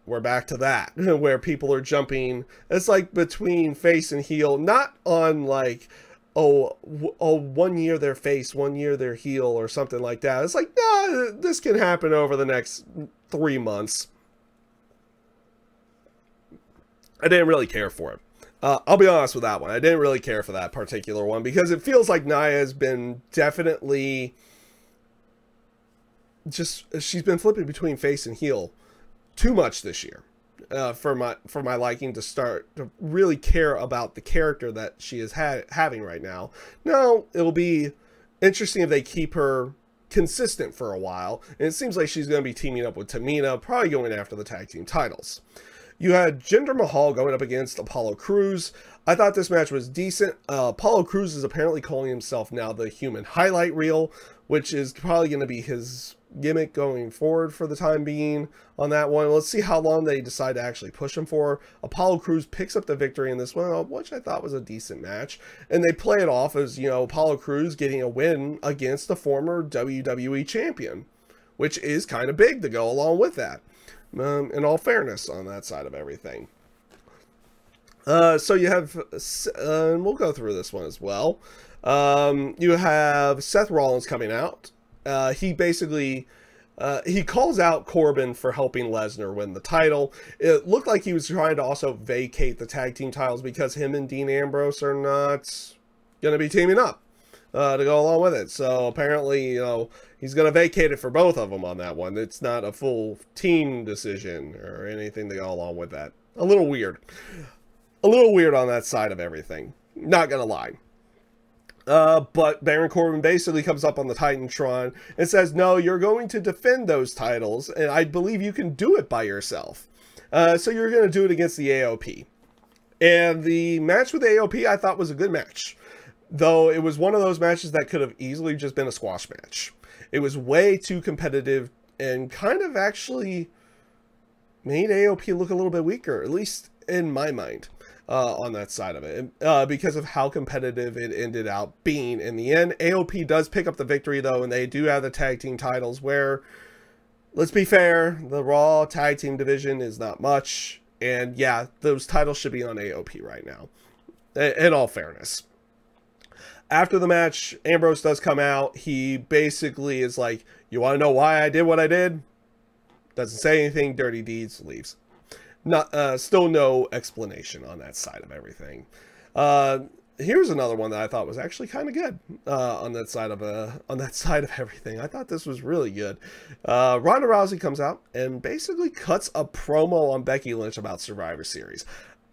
We're back to that, where people are jumping. It's like between face and heel, not on like, oh, 1 year they're face, 1 year they're heel, or something like that. It's like, nah, this can happen over the next 3 months. I didn't really care for it. I'll be honest with that one. I didn't really care for that particular one because it feels like Nia has been definitely she's been flipping between face and heel too much this year for my liking to start to really care about the character that she is having right now. Now, it'll be interesting if they keep her consistent for a while, and it seems like she's going to be teaming up with Tamina, probably going after the tag team titles. You had Jinder Mahal going up against Apollo Crews. I thought this match was decent. Apollo Crews is apparently calling himself now the human highlight reel, which is probably going to be his gimmick going forward for the time being on that one. Let's see how long they decide to actually push him for. Apollo Crews picks up the victory in this one, which I thought was a decent match. And they play it off as, you know, Apollo Crews getting a win against the former WWE champion, which is kind of big to go along with that. In all fairness on that side of everything. So you have, and we'll go through this one as well. You have Seth Rollins coming out. He basically he calls out Corbin for helping Lesnar win the title. It looked like he was trying to also vacate the tag team titles because him and Dean Ambrose are not going to be teaming up to go along with it. So apparently, you know, he's going to vacate it for both of them on that one. It's not a full team decision or anything to go along with that. A little weird. A little weird on that side of everything. Not going to lie. But Baron Corbin basically comes up on the Titantron and says, no, you're going to defend those titles, and I believe you can do it by yourself. So you're going to do it against the AOP. And the match with the AOP I thought was a good match. Though it was one of those matches that could have easily just been a squash match. It was way too competitive and kind of actually made AOP look a little bit weaker, at least in my mind. On that side of it, because of how competitive it ended out being in the end. AOP does pick up the victory though, and they do have the tag team titles where, let's be fair, the Raw tag team division is not much, and yeah, those titles should be on AOP right now, in all fairness. After the match, Ambrose does come out. He basically is like, you want to know why I did what I did? Doesn't say anything, dirty deeds, leaves. Not, still no explanation on that side of everything. Here's another one that I thought was actually kind of good on that side of everything. I thought this was really good. Ronda Rousey comes out and basically cuts a promo on Becky Lynch about Survivor Series.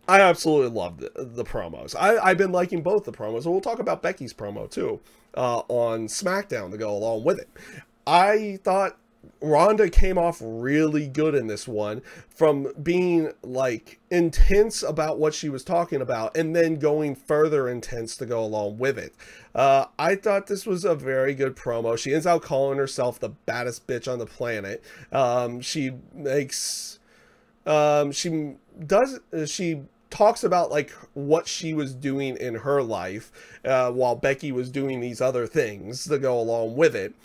I absolutely loved the promos. I've been liking both the promos, and we'll talk about Becky's promo too on SmackDown to go along with it. I thought Ronda came off really good in this one, from being like intense about what she was talking about and then going further intense to go along with it. I thought this was a very good promo. She ends out calling herself the baddest bitch on the planet. She talks about like what she was doing in her life while Becky was doing these other things to go along with it.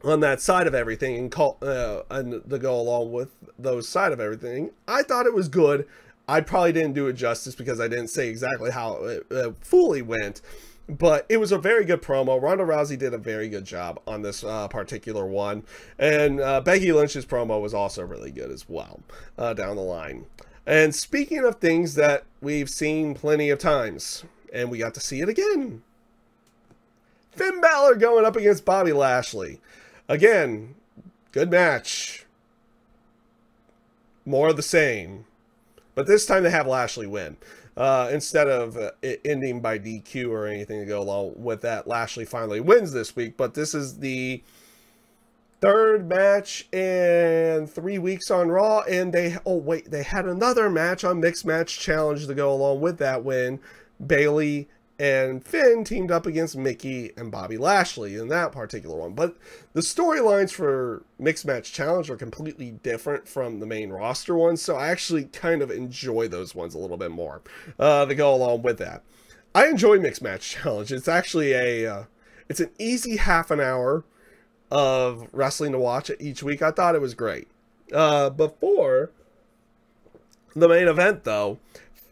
On that side of everything, and to go along with those side of everything, I thought it was good. I probably didn't do it justice because I didn't say exactly how it fully went, but it was a very good promo. Ronda Rousey did a very good job on this particular one, and Becky Lynch's promo was also really good as well down the line. And speaking of things that we've seen plenty of times, and we got to see it again, Finn Balor going up against Bobby Lashley. Again, good match. More of the same. But this time they have Lashley win. Instead of it ending by DQ or anything to go along with that, Lashley finally wins this week. But this is the third match in 3 weeks on Raw. And they had another match on Mixed Match Challenge to go along with that when Bayley and Finn teamed up against Mickey and Bobby Lashley in that particular one. But the storylines for Mixed Match Challenge are completely different from the main roster ones, so I actually kind of enjoy those ones a little bit more to go along with that. I enjoy Mixed Match Challenge. It's actually it's an easy half an hour of wrestling to watch each week. I thought it was great. Before the main event, though,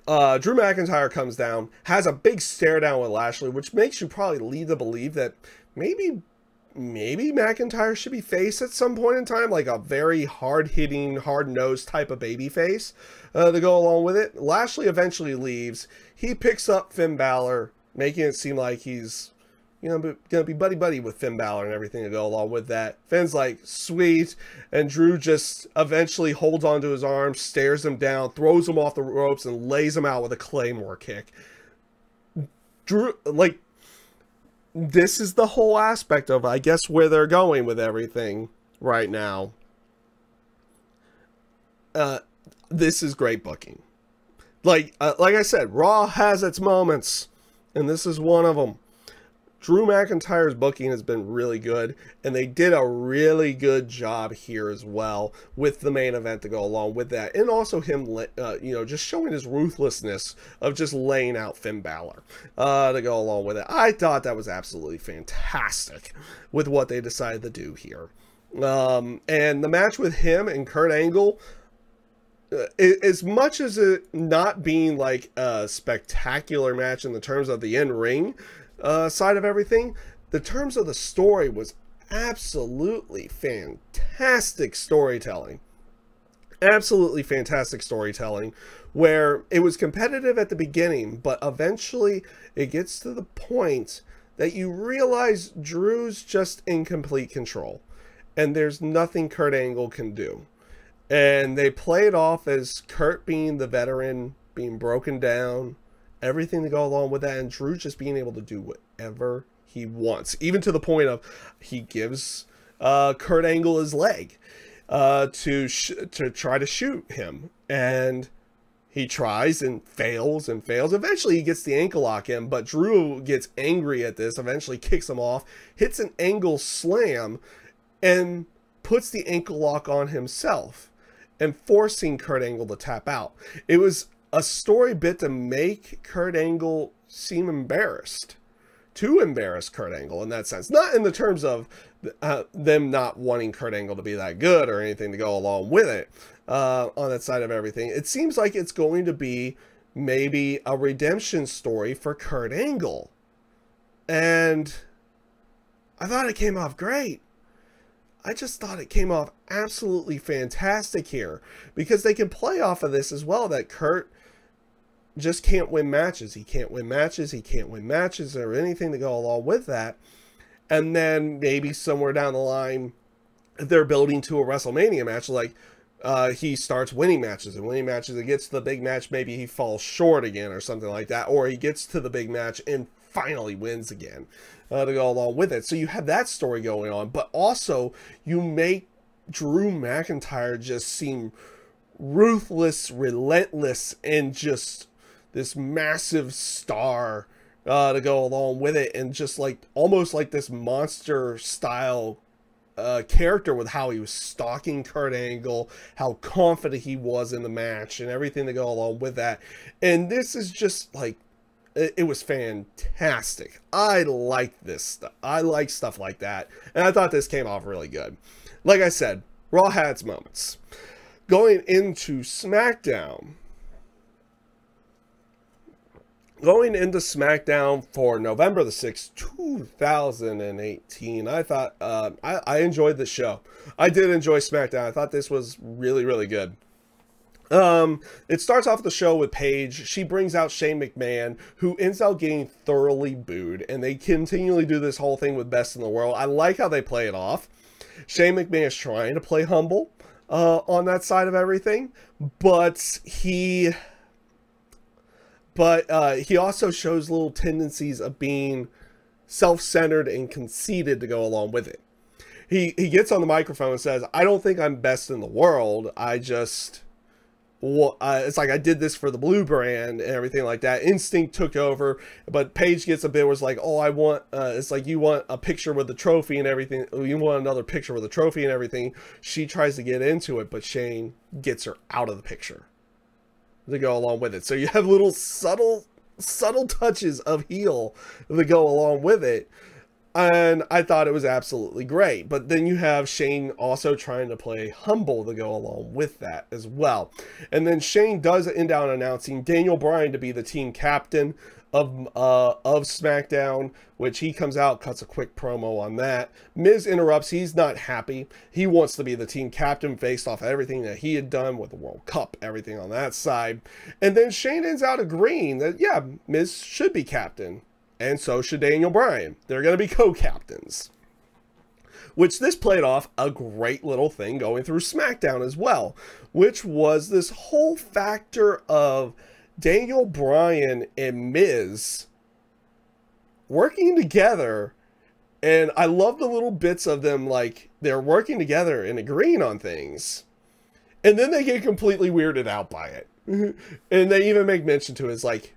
Drew McIntyre comes down, has a big stare down with Lashley, which makes you probably lead to believe that maybe McIntyre should be face at some point in time, like a very hard-hitting, hard-nosed type of baby face to go along with it. Lashley eventually leaves. He picks up Finn Balor, making it seem like he's, you know, gonna be buddy-buddy with Finn Balor and everything to go along with that. Finn's like, sweet, and Drew just eventually holds onto his arm, stares him down, throws him off the ropes, and lays him out with a Claymore kick. Drew, like, this is the whole aspect of, I guess, where they're going with everything right now. This is great booking. Like I said, Raw has its moments, and this is one of them. Drew McIntyre's booking has been really good, and they did a really good job here as well with the main event to go along with that, and also him, you know, just showing his ruthlessness of just laying out Finn Balor to go along with it. I thought that was absolutely fantastic with what they decided to do here. And the match with him and Kurt Angle, as much as it not being like a spectacular match in the terms of the in-ring side of everything, the terms of the story was absolutely fantastic storytelling. Absolutely fantastic storytelling, where it was competitive at the beginning, but eventually it gets to the point that you realize Drew's just in complete control, and there's nothing Kurt Angle can do. And they play it off as Kurt being the veteran, being broken down, everything to go along with that, and Drew just being able to do whatever he wants, even to the point of he gives Kurt Angle his leg to try to shoot him, and he tries and fails and fails. Eventually he gets the ankle lock in, but Drew gets angry at this, eventually kicks him off, hits an angle slam, and puts the ankle lock on himself, and forcing Kurt Angle to tap out. It was a story bit to make Kurt Angle seem embarrassed. To embarrass Kurt Angle in that sense. Not in the terms of them not wanting Kurt Angle to be that good or anything to go along with it on that side of everything. It seems like it's going to be maybe a redemption story for Kurt Angle. And I thought it came off great. I just thought it came off absolutely fantastic here, because they can play off of this as well, that Kurt just can't win matches. He can't win matches. He can't win matches or anything to go along with that. And then maybe somewhere down the line, if they're building to a WrestleMania match, like he starts winning matches and winning matches. It gets to the big match. Maybe he falls short again or something like that. Or he gets to the big match and finally wins again to go along with it. So you have that story going on. But also you make Drew McIntyre just seem ruthless, relentless, and just this massive star to go along with it, and just like almost like this monster style character with how he was stalking Kurt Angle, how confident he was in the match, and everything to go along with that. And this is just like, it was fantastic. I like this stuff. I like stuff like that, and I thought this came off really good. Like I said, Raw had its moments. Going into SmackDown. Going into SmackDown for November the 6th, 2018, I thought, I enjoyed the show. I did enjoy SmackDown. I thought this was really, really good. It starts off the show with Paige. She brings out Shane McMahon, who ends up getting thoroughly booed, and they continually do this whole thing with Best in the World. I like how they play it off. Shane McMahon is trying to play humble on that side of everything, but he also shows little tendencies of being self-centered and conceited to go along with it. He gets on the microphone and says, I don't think I'm best in the world. I just, it's like I did this for the blue brand and everything like that. Instinct took over, but Paige gets a bit where it's like, oh, I want, it's like you want a picture with the trophy and everything. You want another picture with the trophy and everything. She tries to get into it, but Shane gets her out of the picture to go along with it. So you have little subtle touches of heel that go along with it, and I thought it was absolutely great. But then you have Shane also trying to play humble to go along with that as well. And then Shane does end out announcing Daniel Bryan to be the team captain of SmackDown, which he comes out, cuts a quick promo on that. Miz interrupts. He's not happy. He wants to be the team captain based off everything that he had done with the World Cup, everything on that side. And then Shane ends out agreeing that, yeah, Miz should be captain, and so should Daniel Bryan. They're going to be co-captains. Which this played off a great little thing going through SmackDown as well, which was this whole factor of Daniel Bryan and Miz working together. And I love the little bits of them, like they're working together and agreeing on things, and then they get completely weirded out by it. And they even make mention to it. It's like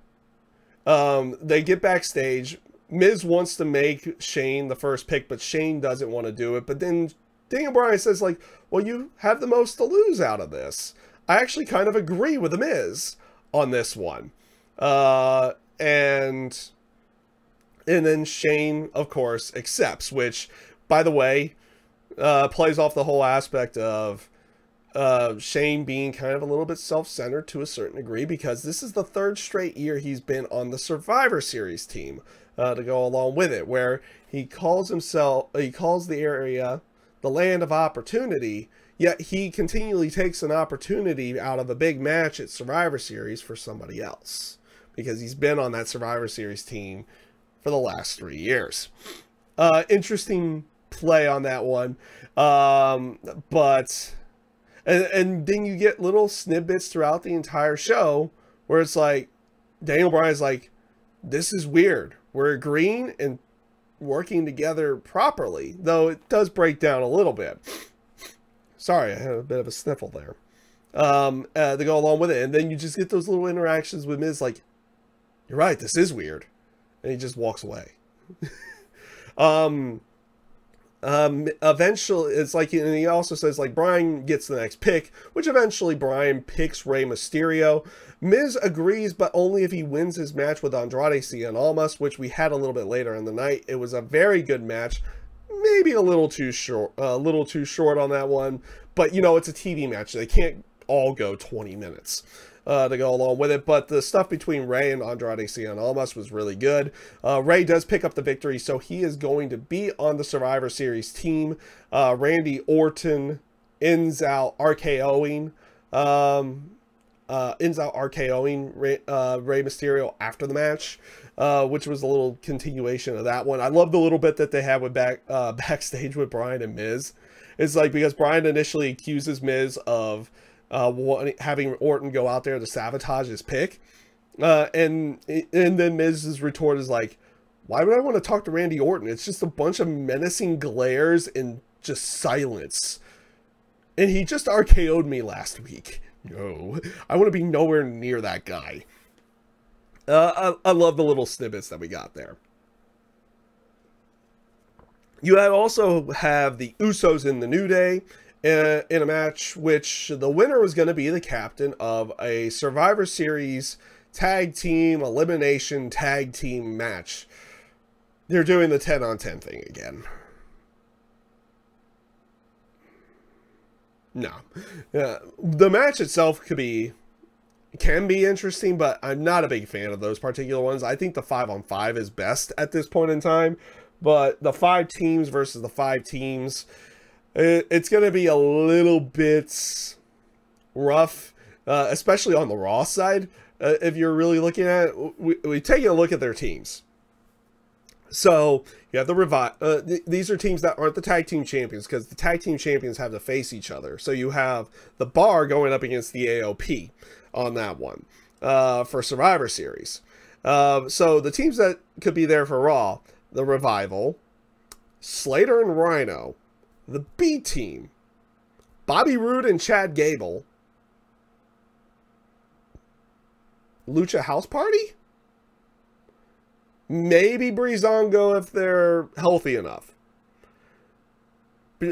they get backstage. Miz wants to make Shane the first pick, but Shane doesn't want to do it. But then Daniel Bryan says, like, well, you have the most to lose out of this. I actually kind of agree with the Miz on this one. And then Shane, of course, accepts, which, by the way, plays off the whole aspect of Shane being kind of a little bit self-centered to a certain degree, because this is the third straight year he's been on the Survivor Series team. to go along with it, where he calls the area the land of opportunity, yet he continually takes an opportunity out of a big match at Survivor Series for somebody else, because he's been on that Survivor Series team for the last 3 years. Interesting play on that one. But then you get little snippets throughout the entire show where it's like, Daniel Bryan's like, this is weird. We're agreeing and working together properly, though it does break down a little bit. Sorry, I had a bit of a sniffle there. To go along with it. And then you just get those little interactions with Miz like, you're right, this is weird. And he just walks away. Eventually, it's like, and he also says, like, Bryan gets the next pick, which eventually Bryan picks Rey Mysterio. Miz agrees, but only if he wins his match with Andrade Cien Almas, which we had a little bit later in the night. It was a very good match, maybe a little too short on that one, but you know, it's a TV match. They can't all go 20 minutes. To go along with it, but the stuff between Rey and Andrade Cien Almas was really good. Rey does pick up the victory, so he is going to be on the Survivor Series team. Randy Orton ends out RKOing Rey Mysterio after the match, which was a little continuation of that one. I love the little bit that they have with backstage with Bryan and Miz. It's like, because Bryan initially accuses Miz of having Orton go out there to sabotage his pick, and then Miz's retort is like, why would I want to talk to Randy Orton? It's just a bunch of menacing glares and just silence, and he just RKO'd me last week. No, I want to be nowhere near that guy. I love the little snippets that we got there. You also have the Usos in the New Day in a match which the winner was going to be the captain of a Survivor Series tag team elimination tag team match. They're doing the 10-on-10 thing again. No. The match itself can be interesting, but I'm not a big fan of those particular ones. I think the 5-on-5 is best at this point in time, but the 5 teams versus the 5 teams, it's going to be a little bit rough, especially on the Raw side. If you're really looking at it, we take a look at their teams. So you have the these are teams that aren't the tag team champions, because the tag team champions have to face each other. So you have the Bar going up against the AOP on that one for Survivor Series. So the teams that could be there for Raw: the Revival, Slater and Rhino, the B Team, Bobby Roode and Chad Gable, Lucha House Party, maybe Breezango if they're healthy enough.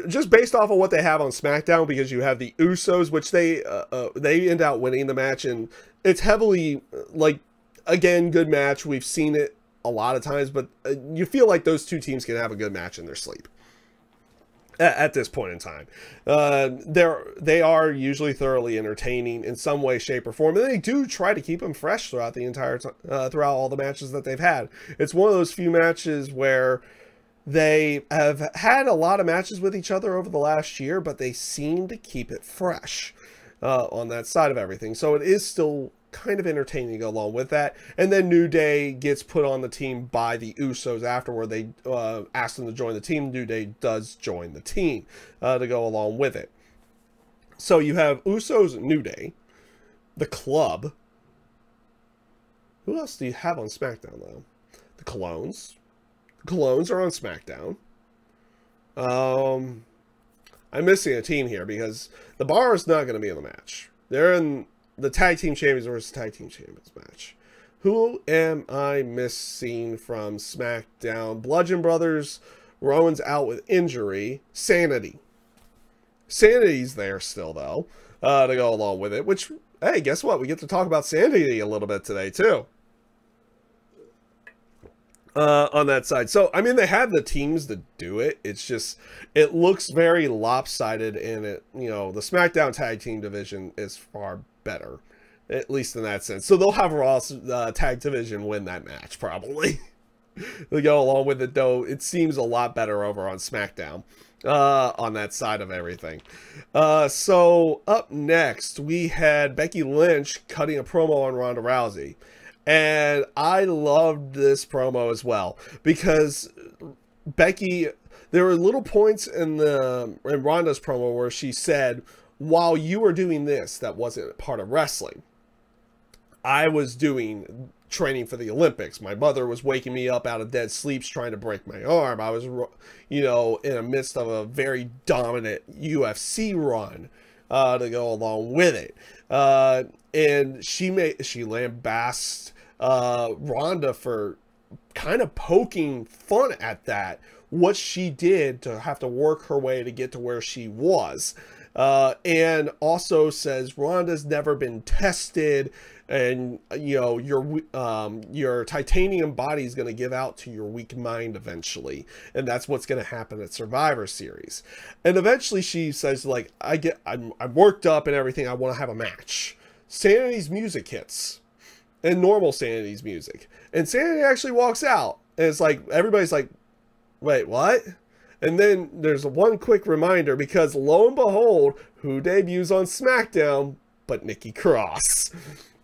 Just based off of what they have on SmackDown, because you have the Usos, which they end out winning the match, and it's heavily, like, again, good match. We've seen it a lot of times, but you feel like those two teams can have a good match in their sleep at this point in time. They are usually thoroughly entertaining in some way, shape, or form, and they do try to keep them fresh throughout the entire throughout all the matches that they've had. It's one of those few matches where they have had a lot of matches with each other over the last year, but they seem to keep it fresh on that side of everything. So it is still kind of entertaining to go along with that. And then New Day gets put on the team by the Usos afterward. They ask them to join the team. New Day does join the team to go along with it. So you have Usos, New Day, the Club. Who else do you have on SmackDown, though? The Clones. The Clones are on SmackDown. I'm missing a team here because the Bar is not going to be in the match. They're in the Tag Team Champions versus Tag Team Champions match. Who am I missing from SmackDown? Bludgeon Brothers. Rowan's out with injury. Sanity. Sanity's there still, though, to go along with it. Which, hey, guess what? We get to talk about Sanity a little bit today, too. On that side. So, I mean, they have the teams to do it. It's just, it looks very lopsided, and it, you know, the SmackDown Tag Team division is far better, at least in that sense. So they'll have Raw's tag division win that match, probably. to go along with it, though. It seems a lot better over on SmackDown on that side of everything. So up next, we had Becky Lynch cutting a promo on Ronda Rousey. And I loved this promo as well, because Becky, there were little points in Ronda's promo where she said, while you were doing this, that wasn't part of wrestling. I was doing training for the Olympics. My mother was waking me up out of dead sleeps trying to break my arm. I was, you know, in the midst of a very dominant UFC run to go along with it. And she lambasted Ronda for kind of poking fun at that, what she did to have to work her way to get to where she was. And also says Ronda's never been tested, and you know, your titanium body is going to give out to your weak mind eventually, and that's what's going to happen at Survivor Series. And eventually she says, like, I'm worked up and everything, I want to have a match. Sanity's music hits, and normal Sanity's music, and Sanity actually walks out, and it's like everybody's like, wait, what? And then there's one quick reminder, because lo and behold, who debuts on SmackDown but Nikki Cross.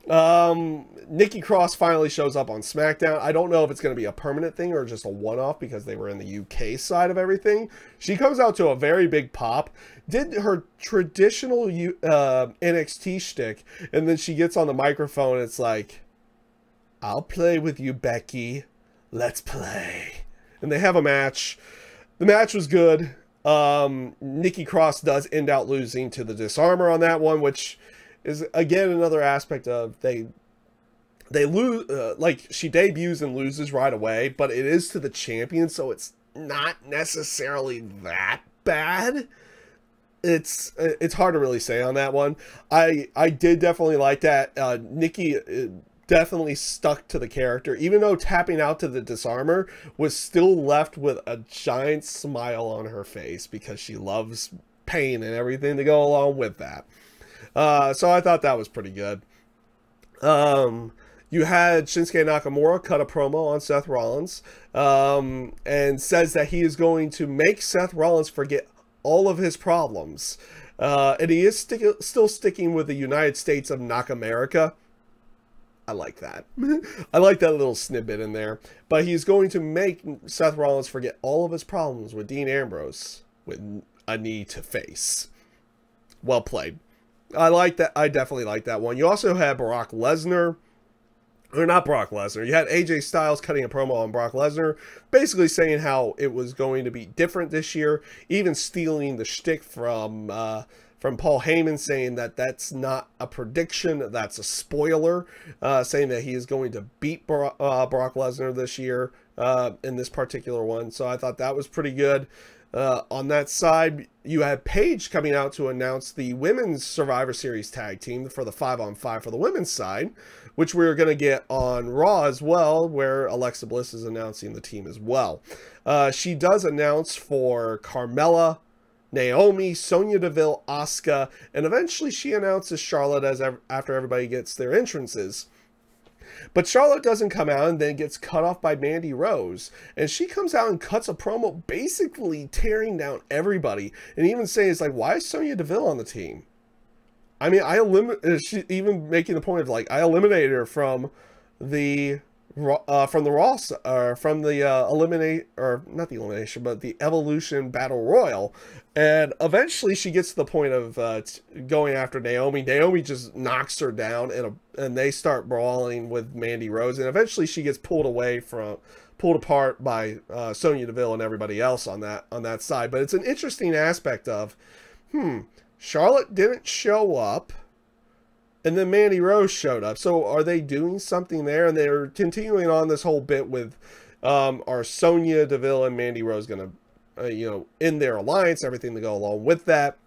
Nikki Cross finally shows up on SmackDown. I don't know if it's going to be a permanent thing or just a one-off, because they were in the UK side of everything. She comes out to a very big pop, did her traditional NXT shtick, and then she gets on the microphone and it's like, I'll play with you, Becky. Let's play. And they have a match. The match was good. Nikki Cross does end out losing to the Disarmer on that one, which is, again, another aspect of they lose, like, she debuts and loses right away, but it is to the champion, so it's not necessarily that bad. It's hard to really say on that one. I did definitely like that. Nikki definitely stuck to the character, even though tapping out to the Disarmer was still left with a giant smile on her face, because she loves pain and everything to go along with that. So I thought that was pretty good. You had Shinsuke Nakamura cut a promo on Seth Rollins, and says that he is going to make Seth Rollins forget all of his problems. And he is still sticking with the United States of Knock America. I like that. I like that little snippet in there. But he's going to make Seth Rollins forget all of his problems with Dean Ambrose with a knee to face. Well played. I like that. I definitely like that one. You also had Brock Lesnar. Or not Brock Lesnar. You had AJ Styles cutting a promo on Brock Lesnar, basically saying how it was going to be different this year, even stealing the shtick from Paul Heyman, saying that that's not a prediction, that's a spoiler, saying that he is going to beat Brock Lesnar this year in this particular one. So I thought that was pretty good. On that side, you had Paige coming out to announce the Women's Survivor Series tag team for the 5-on-5 for the women's side, which we're going to get on Raw as well, where Alexa Bliss is announcing the team as well. She does announce for Carmella, Naomi, Sonya Deville, Asuka, and eventually she announces Charlotte after everybody gets their entrances. But Charlotte doesn't come out, and then gets cut off by Mandy Rose. And she comes out and cuts a promo basically tearing down everybody, and even saying, it's like, why is Sonya Deville on the team? I mean, she even making the point of, like, I eliminated her from the Evolution Battle Royal, and eventually she gets to the point of going after Naomi. Naomi just knocks her down, and they start brawling with Mandy Rose, and eventually she gets pulled apart by Sonya Deville and everybody else on that side. But it's an interesting aspect of, Charlotte didn't show up, and then Mandy Rose showed up. So are they doing something there? And they're continuing on this whole bit with, are Sonya Deville and Mandy Rose going to, in their alliance, everything to go along with that.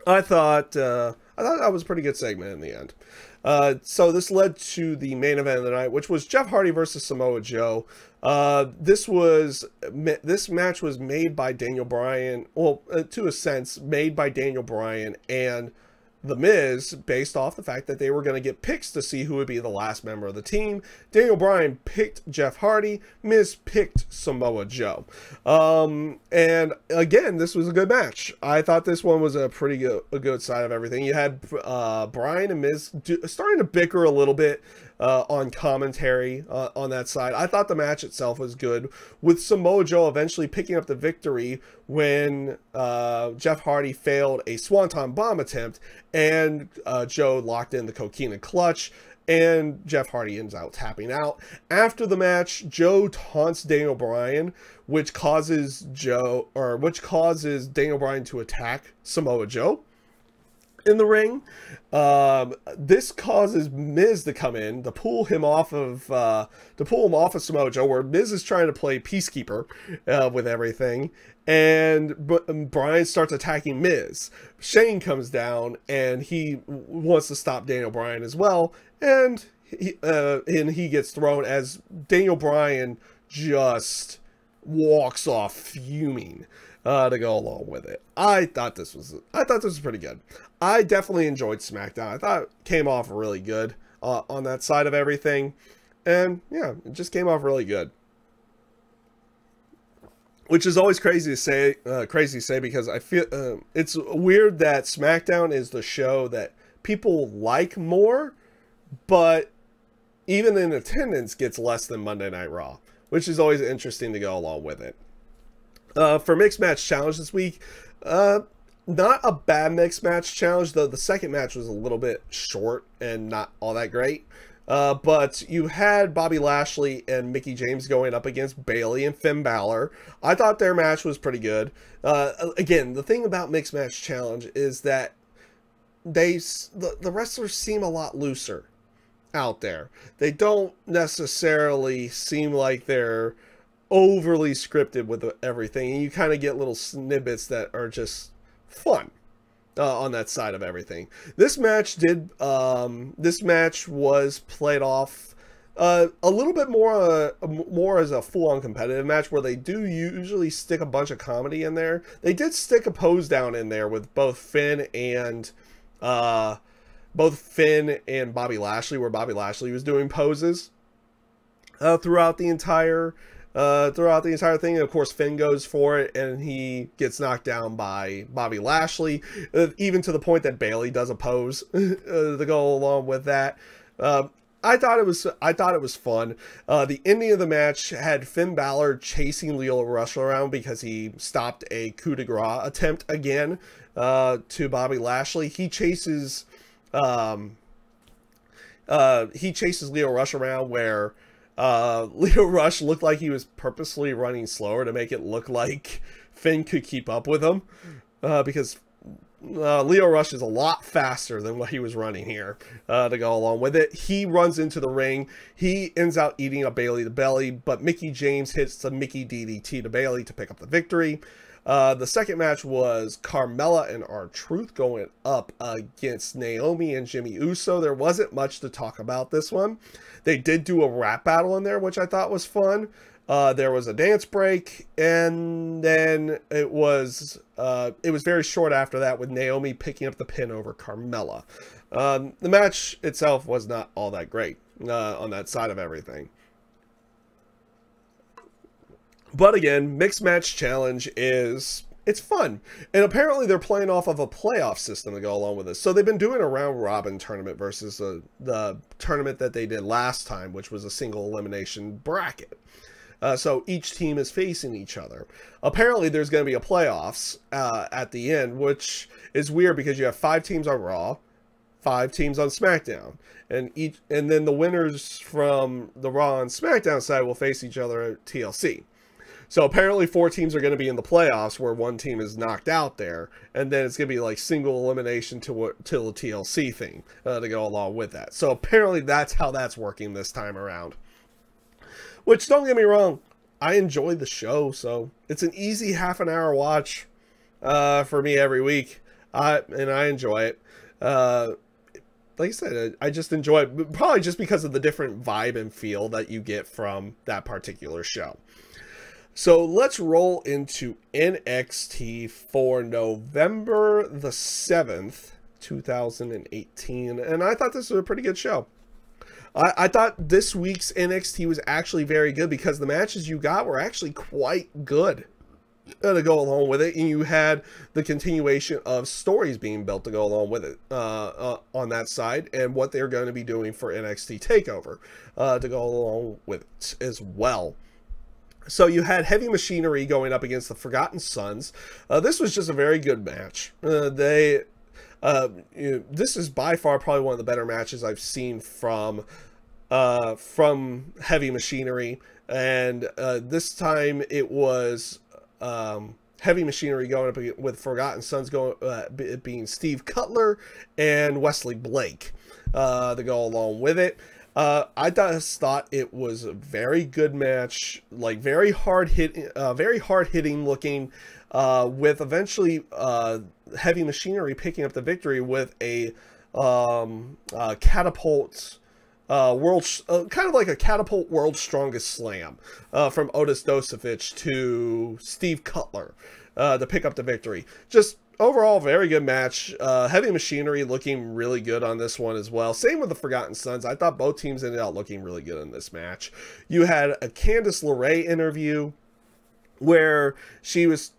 I thought that was a pretty good segment in the end. So this led to the main event of the night, which was Jeff Hardy versus Samoa Joe. This match was made by Daniel Bryan, well, to a sense, made by Daniel Bryan and The Miz based off the fact that they were going to get picks to see who would be the last member of the team. Daniel Bryan picked Jeff Hardy. Miz picked Samoa Joe. And again, this was a good match. I thought this one was a good side of everything. You had Bryan and Miz starting to bicker a little bit on commentary on that side. I thought the match itself was good, with Samoa Joe eventually picking up the victory when Jeff Hardy failed a Swanton Bomb attempt, and Joe locked in the Coquina Clutch, and Jeff Hardy ends out tapping out. After the match, Joe taunts Daniel Bryan, which causes Daniel Bryan to attack Samoa Joe in the ring. This causes Miz to come in to pull him off of Samoa Joe, where Miz is trying to play peacekeeper with everything, and Bryan starts attacking Miz. Shane comes down and he wants to stop Daniel Bryan as well, and he gets thrown as Daniel Bryan just walks off fuming to go along with it. I thought this was pretty good. I definitely enjoyed Smackdown. I thought it came off really good on that side of everything, and yeah, it just came off really good. Which is always crazy to say because I feel it's weird that SmackDown is the show that people like more, but even in attendance gets less than Monday Night Raw, which is always interesting to go along with it. For Mixed Match Challenge this week, not a bad Mixed Match Challenge, though the second match was a little bit short and not all that great. But you had Bobby Lashley and Mickie James going up against Bayley and Finn Balor. I thought their match was pretty good. Again, the thing about Mixed Match Challenge is that the wrestlers seem a lot looser out there. They don't necessarily seem like they're overly scripted with everything, and you kind of get little snippets that are just fun on that side of everything. This match was played off a little bit more as a full-on competitive match, where they do usually stick a bunch of comedy in there. They did stick a pose down in there with both Finn and Bobby Lashley, where Bobby Lashley was doing poses throughout the entire thing. And of course, Finn goes for it and he gets knocked down by Bobby Lashley, even to the point that Bayley does a pose to go along with that. I thought it was fun. The ending of the match had Finn Balor chasing Lio Rush around because he stopped a coup de grace attempt again to Bobby Lashley. He chases Lio Rush around, where Lio Rush looked like he was purposely running slower to make it look like Finn could keep up with him, because Lio Rush is a lot faster than what he was running here to go along with it. He runs into the ring. He ends out eating up Bayley to belly, but Mickie James hits the Mickey DDT to Bayley to pick up the victory. The second match was Carmella and R-Truth going up against Naomi and Jimmy Uso. There wasn't much to talk about this one. They did do a rap battle in there, which I thought was fun. There was a dance break, and then it was very short after that, with Naomi picking up the pin over Carmella. The match itself was not all that great on that side of everything. But again, Mixed Match Challenge it's fun. And apparently they're playing off of a playoff system to go along with this. So they've been doing a round robin tournament versus the tournament that they did last time, which was a single elimination bracket. So each team is facing each other. Apparently there's going to be a playoffs at the end, which is weird because you have 5 teams on Raw, 5 teams on SmackDown, and then the winners from the Raw and SmackDown side will face each other at TLC. So apparently 4 teams are going to be in the playoffs, where 1 team is knocked out there, and then it's going to be like single elimination till the TLC thing to go along with that. So apparently that's how that's working this time around. Which, don't get me wrong, I enjoyed the show, so it's an easy half-an-hour watch for me every week, and I enjoy it. Like I said, I just enjoy it, probably just because of the different vibe and feel that you get from that particular show. So let's roll into NXT for November the 7th, 2018, and I thought this was a pretty good show. I thought this week's NXT was actually very good because the matches you got were actually quite good to go along with it, and you had the continuation of stories being built to go along with it on that side, and what they're going to be doing for NXT TakeOver to go along with it as well. So you had Heavy Machinery going up against the Forgotten Sons. This was just a very good match. This is by far probably one of the better matches I've seen from Heavy Machinery, and this time it was Heavy Machinery going up with Forgotten Sons being Steve Cutler and Wesley Blake to go along with it. I just thought it was a very good match, like very hard hitting looking, with eventually Heavy Machinery picking up the victory with a catapult kind of like a catapult World's Strongest Slam from Otis Dosovich to Steve Cutler to pick up the victory. Just overall, very good match. Heavy Machinery looking really good on this one as well. Same with the Forgotten Sons. I thought both teams ended out looking really good in this match. You had a Candice LeRae interview where she was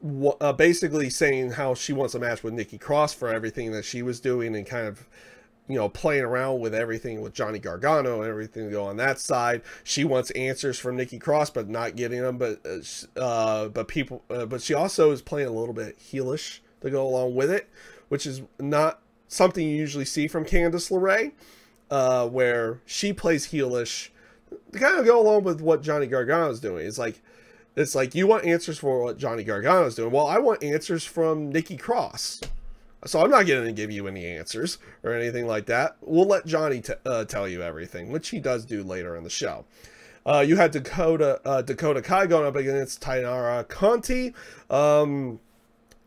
basically saying how she wants a match with Nikki Cross for everything that she was doing, and kind of, you know, playing around with everything with Johnny Gargano and everything to go on that side. She wants answers from Nikki Cross, but not getting them. But she also is playing a little bit heelish to go along with it, which is not something you usually see from Candice LeRae, where she plays heelish to kind of go along with what Johnny Gargano is doing. It's like you want answers for what Johnny Gargano is doing. Well, I want answers from Nikki Cross. So I'm not going to give you any answers or anything like that. We'll let Johnny tell you everything, which he does do later in the show. You had Dakota Kai going up against Tainara Conti.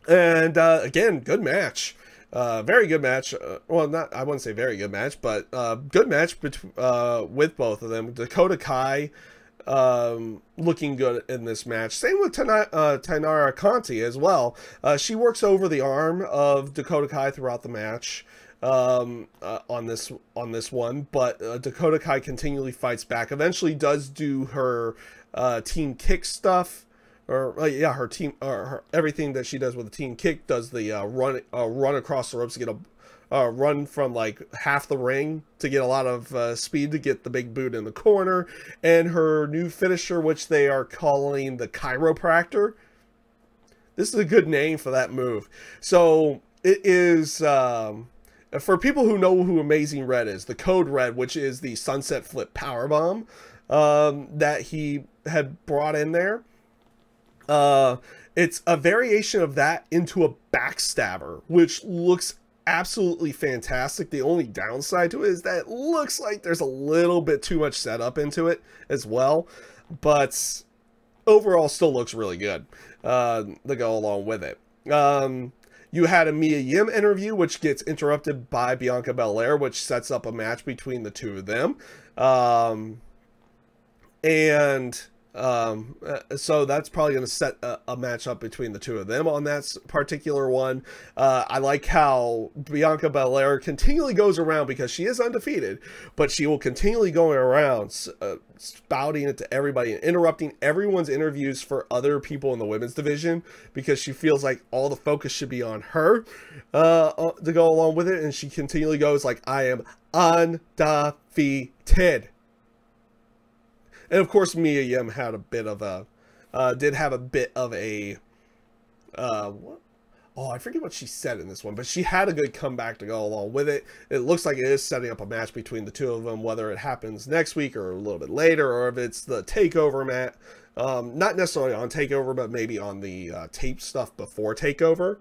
Again, good match. Very good match. Well, I wouldn't say very good match, but good match with both of them. Dakota Kai looking good in this match. Same with Tainara Conti as well. She works over the arm of Dakota Kai throughout the match on this one, but Dakota Kai continually fights back. Eventually does do her team kick stuff, or her team, everything that she does with the team kick. Does the run across the ropes to get a run from like half the ring to get a lot of speed to get the big boot in the corner, and her new finisher, which they are calling the chiropractor. This is a good name for that move. So it is, for people who know who Amazing Red is, the Code Red, which is the Sunset Flip Powerbomb that he had brought in there. It's a variation of that into a backstabber, which looks absolutely fantastic. The only downside to it is that it looks like there's a little bit too much setup into it as well, but overall still looks really good to go along with it. You had a Mia Yim interview, which gets interrupted by Bianca Belair, which sets up a match between the two of them. So that's probably going to set a match up between the two of them on that particular one. I like how Bianca Belair continually goes around, because she is undefeated, but she will continually go around spouting it to everybody and interrupting everyone's interviews for other people in the women's division, because she feels like all the focus should be on her to go along with it. And she continually goes like, I am undefeated. And of course, Mia Yim had a bit of a, I forget what she said in this one, but she had a good comeback to go along with it. It looks like it is setting up a match between the two of them, whether it happens next week or a little bit later, or if it's the TakeOver match. Not necessarily on TakeOver, but maybe on the tape stuff before TakeOver.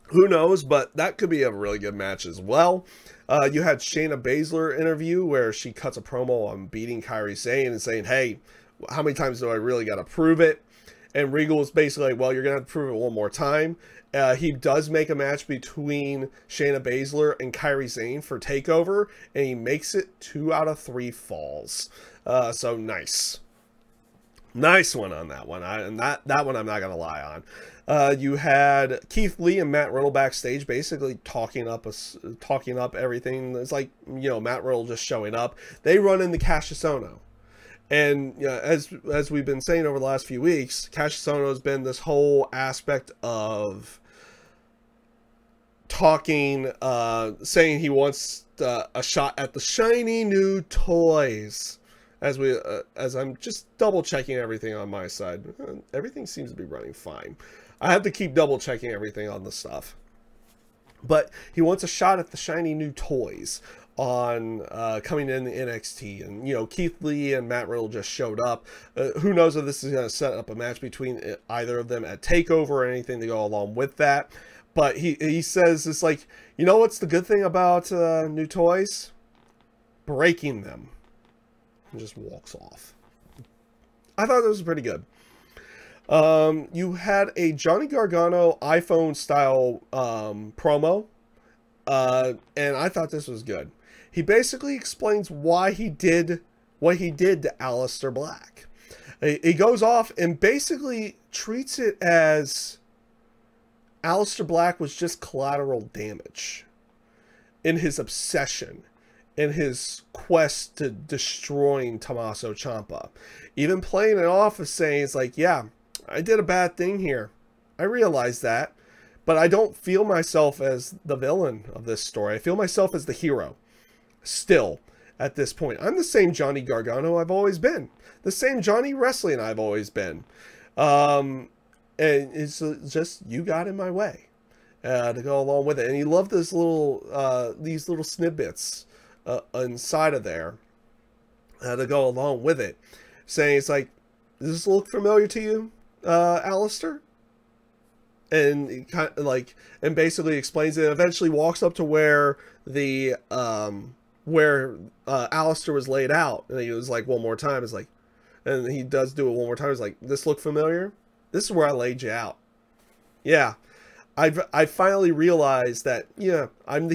Who knows, but that could be a really good match as well. You had Shayna Baszler interview where she cuts a promo on beating Kairi Sane and saying, hey, how many times do I really got to prove it? And Regal is basically like, well, you're going to have to prove it one more time. He does make a match between Shayna Baszler and Kairi Sane for TakeOver, and he makes it 2 out of 3 falls. So nice. Nice one on that one. And that one I'm not gonna lie on. You had Keith Lee and Matt Riddle backstage, basically talking up everything. It's like, you know, Matt Riddle just showing up. They run into Cassius Ohno, and you know, as we've been saying over the last few weeks, Cassius Ohno has been this whole aspect of talking, saying he wants a shot at the shiny new toys. As I'm just double checking everything on my side, everything seems to be running fine. I have to keep double checking everything on the stuff, but he wants a shot at the shiny new toys on coming in the NXT. And you know, Keith Lee and Matt Riddle just showed up. Who knows if this is going to set up a match between either of them at Takeover or anything to go along with that. But he says it's like, you know what's the good thing about new toys? Breaking them. And just walks off. I thought that was pretty good. You had a Johnny Gargano iPhone style promo, and I thought this was good. He basically explains why he did what he did to Aleister Black. He goes off and basically treats it as Aleister Black was just collateral damage in his obsession, in his quest to destroying Tommaso Ciampa. Even playing it off as saying, it's like, yeah, I did a bad thing here. I realize that, but I don't feel myself as the villain of this story. I feel myself as the hero. Still, at this point, I'm the same Johnny Gargano I've always been. The same Johnny Wrestling I've always been. And it's just, you got in my way to go along with it. And he loved this little, these little snippets inside of there to go along with it, saying it's like, does this look familiar to you, Aleister? And he kind of like, and basically explains it. Eventually walks up to where the Aleister was laid out, and he was like, one more time. It's like, and he does do it one more time. It's like, this look familiar? This is where I laid you out. Yeah. I finally realized that, yeah, I'm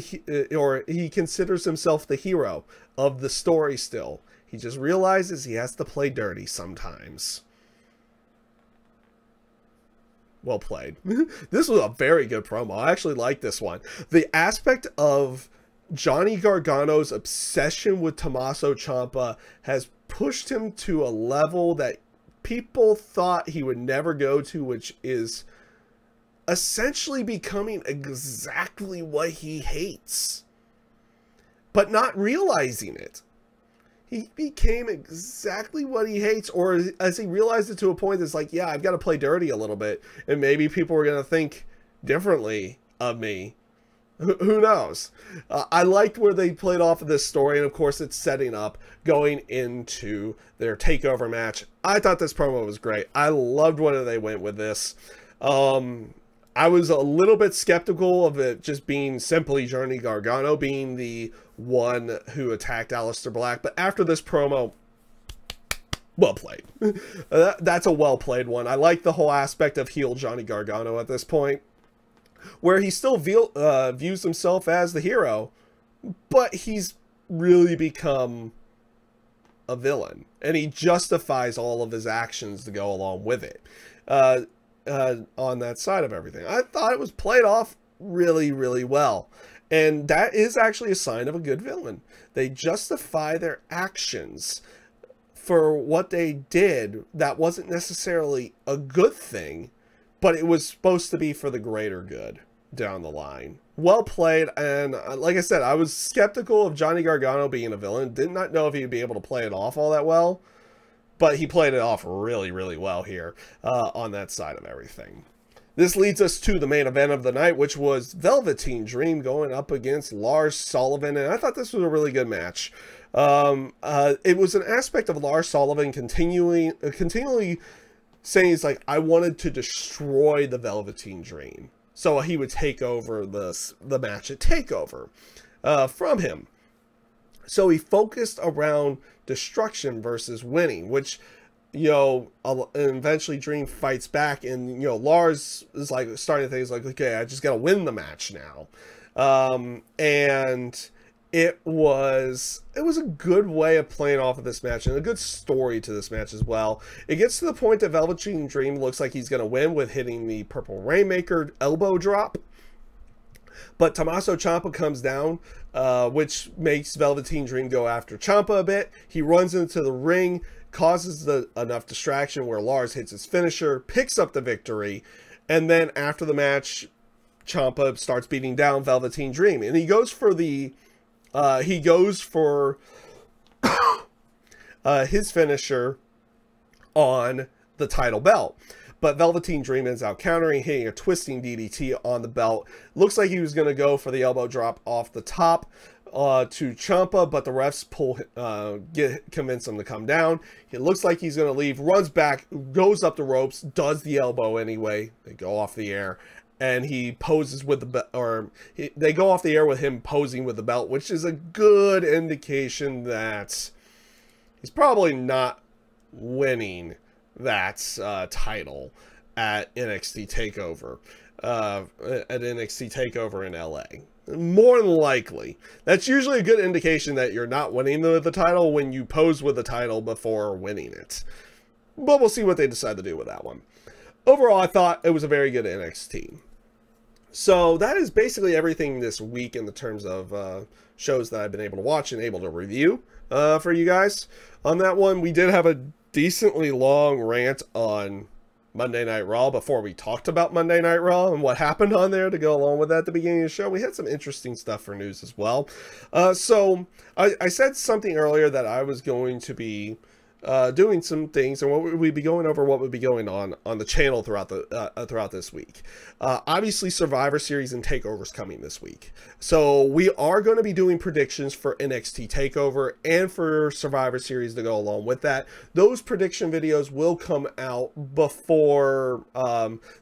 or he considers himself the hero of the story still. He just realizes he has to play dirty sometimes. Well played. This was a very good promo. I actually like this one. The aspect of Johnny Gargano's obsession with Tommaso Ciampa has pushed him to a level that people thought he would never go to, which is essentially becoming exactly what he hates, but not realizing it. He became exactly what he hates, or as he realized it to a point that's like, yeah, I've got to play dirty a little bit, and maybe people are going to think differently of me. Who knows? I liked where they played off of this story, and of course it's setting up going into their takeover match. I thought this promo was great. I loved where they went with this. I was a little bit skeptical of it just being simply Johnny Gargano being the one who attacked Aleister Black, but after this promo, well played. That's a well played one. I like the whole aspect of heel Johnny Gargano at this point, where he still views himself as the hero, but he's really become a villain, and he justifies all of his actions to go along with it. On that side of everything, I thought it was played off really, really well, and that is actually a sign of a good villain. They justify their actions for what they did. That wasn't necessarily a good thing, but it was supposed to be for the greater good down the line. Well played, and like I said, I was skeptical of Johnny Gargano being a villain. Did not know if he'd be able to play it off all that well, but he played it off really, really well here on that side of everything. This leads us to the main event of the night, which was Velveteen Dream going up against Lars Sullivan, and I thought this was a really good match. It was an aspect of Lars Sullivan continually saying, he's like, I wanted to destroy the Velveteen Dream, so he would take over the match at TakeOver from him. So he focused around destruction versus winning, which, you know, eventually Dream fights back, and, you know, Lars is like starting to think, like, okay, I just got to win the match now. And it was a good way of playing off of this match and a good story to this match as well. It gets to the point that Velveteen Dream looks like he's going to win with hitting the Purple Rainmaker elbow drop. But Tommaso Ciampa comes down, which makes Velveteen Dream go after Ciampa a bit. He runs into the ring, causes enough distraction where Lars hits his finisher, picks up the victory, and then after the match, Ciampa starts beating down Velveteen Dream, and he goes for his finisher on the title belt. But Velveteen Dream ends out countering, hitting a twisting DDT on the belt. Looks like he was going to go for the elbow drop off the top to Ciampa, but the refs convince him to come down. It looks like he's going to leave, runs back, goes up the ropes, does the elbow anyway. They go off the air, and he poses with the belt, they go off the air with him posing with the belt, which is a good indication that he's probably not winning that title at NXT Takeover, in LA. More than likely. That's usually a good indication that you're not winning the title when you pose with the title before winning it. But we'll see what they decide to do with that one. Overall, I thought it was a very good NXT. So that is basically everything this week in the terms of shows that I've been able to watch and able to review for you guys. On that one, we did have a decently long rant on Monday Night Raw before we talked about Monday Night Raw and what happened on there to go along with that at the beginning of the show. We had some interesting stuff for news as well. So I said something earlier that I was going to be doing some things, and we'd be going over what would be going on the channel throughout this week. Obviously, Survivor Series and Takeover's coming this week, so we are going to be doing predictions for NXT Takeover and for Survivor Series to go along with that. Those prediction videos will come out before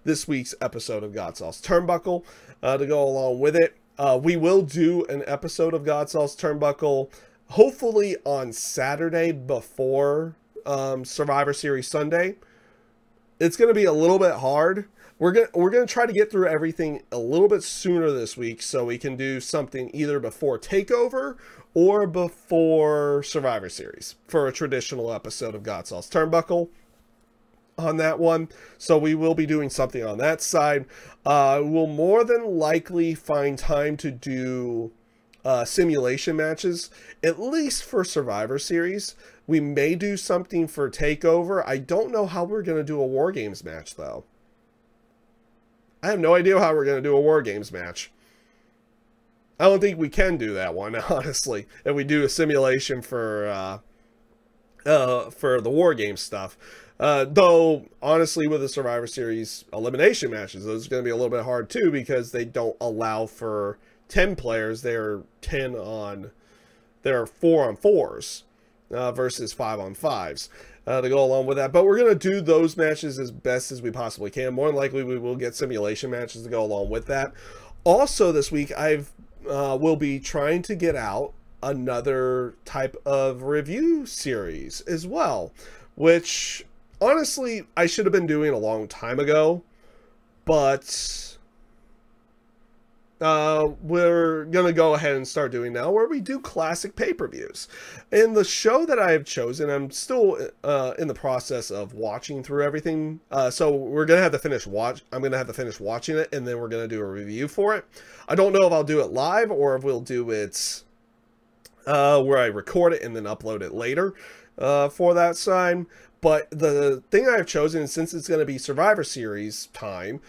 this week's episode of GodSaw's Turnbuckle to go along with it. We will do an episode of GodSaw's Turnbuckle hopefully on Saturday before Survivor Series Sunday. It's going to be a little bit hard. We're going to try to get through everything a little bit sooner this week so we can do something either before Takeover or before Survivor Series for a traditional episode of GodSaw's Turnbuckle on that one. So we will be doing something on that side. We'll more than likely find time to do simulation matches, at least for Survivor Series. We may do something for Takeover. I don't know how we're going to do a War Games match, though. I have no idea how we're going to do a War Games match. I don't think we can do that one, honestly, if we do a simulation for the War Games stuff. Though, honestly, with the Survivor Series elimination matches, those are going to be a little bit hard, too, because they don't allow for 10 players. They're 4 on 4s versus 5 on 5s to go along with that. But we're going to do those matches as best as we possibly can. More than likely, we will get simulation matches to go along with that. Also, this week, will be trying to get out another type of review series as well, which honestly I should have been doing a long time ago, but we're gonna go ahead and start doing now, where we do classic pay-per-views. And the show that I have chosen, I'm still in the process of watching through everything, so we're gonna have to finish I'm gonna have to finish watching it, and then we're gonna do a review for it. I don't know if I'll do it live or if we'll do it where I record it and then upload it later for that side. But the thing I've chosen, since it's going to be Survivor Series time,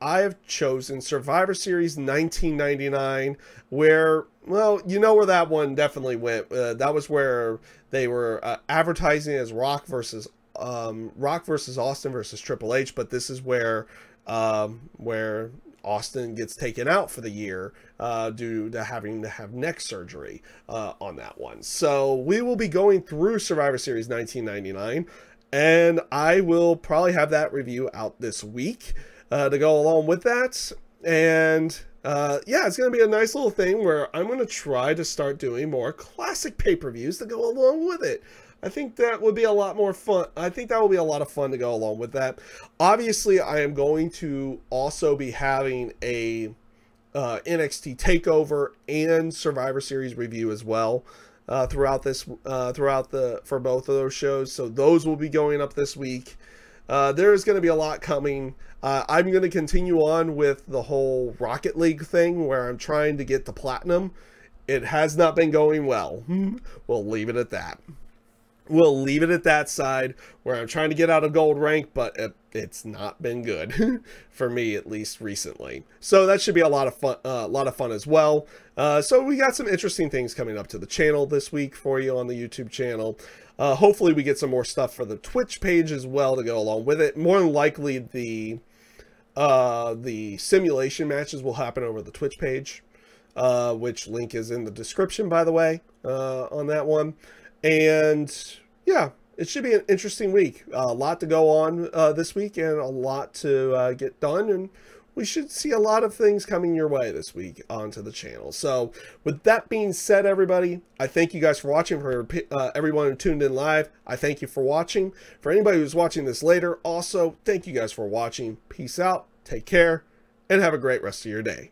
I have chosen Survivor Series 1999, where, well, you know where that one definitely went. That was where they were advertising as Rock versus Austin versus Triple H, but this is where Austin gets taken out for the year due to having to have neck surgery on that one. So we will be going through Survivor Series 1999. And I will probably have that review out this week to go along with that. And yeah, it's going to be a nice little thing where I'm going to try to start doing more classic pay-per-views to go along with it. I think that would be a lot more fun. I think that will be a lot of fun to go along with that. Obviously, I am going to also be having a NXT Takeover and Survivor Series review as well for both of those shows. So those will be going up this week. There's going to be a lot coming. I'm going to continue on with the whole Rocket League thing where I'm trying to get the platinum. It has not been going well. We'll leave it at that. We'll leave it at that side where I'm trying to get out of gold rank, but it's not been good for me, at least recently. So that should be a lot of fun as well. So we got some interesting things coming up to the channel this week for you on the YouTube channel. Hopefully we get some more stuff for the Twitch page as well to go along with it. More than likely the simulation matches will happen over the Twitch page, which link is in the description, by the way, on that one. And yeah, it should be an interesting week. A lot to go on this week and a lot to get done. And we should see a lot of things coming your way this week onto the channel. So with that being said, everybody, I thank you guys for watching. For everyone who tuned in live, I thank you for watching. For anybody who's watching this later, also, thank you guys for watching. Peace out, take care, and have a great rest of your day.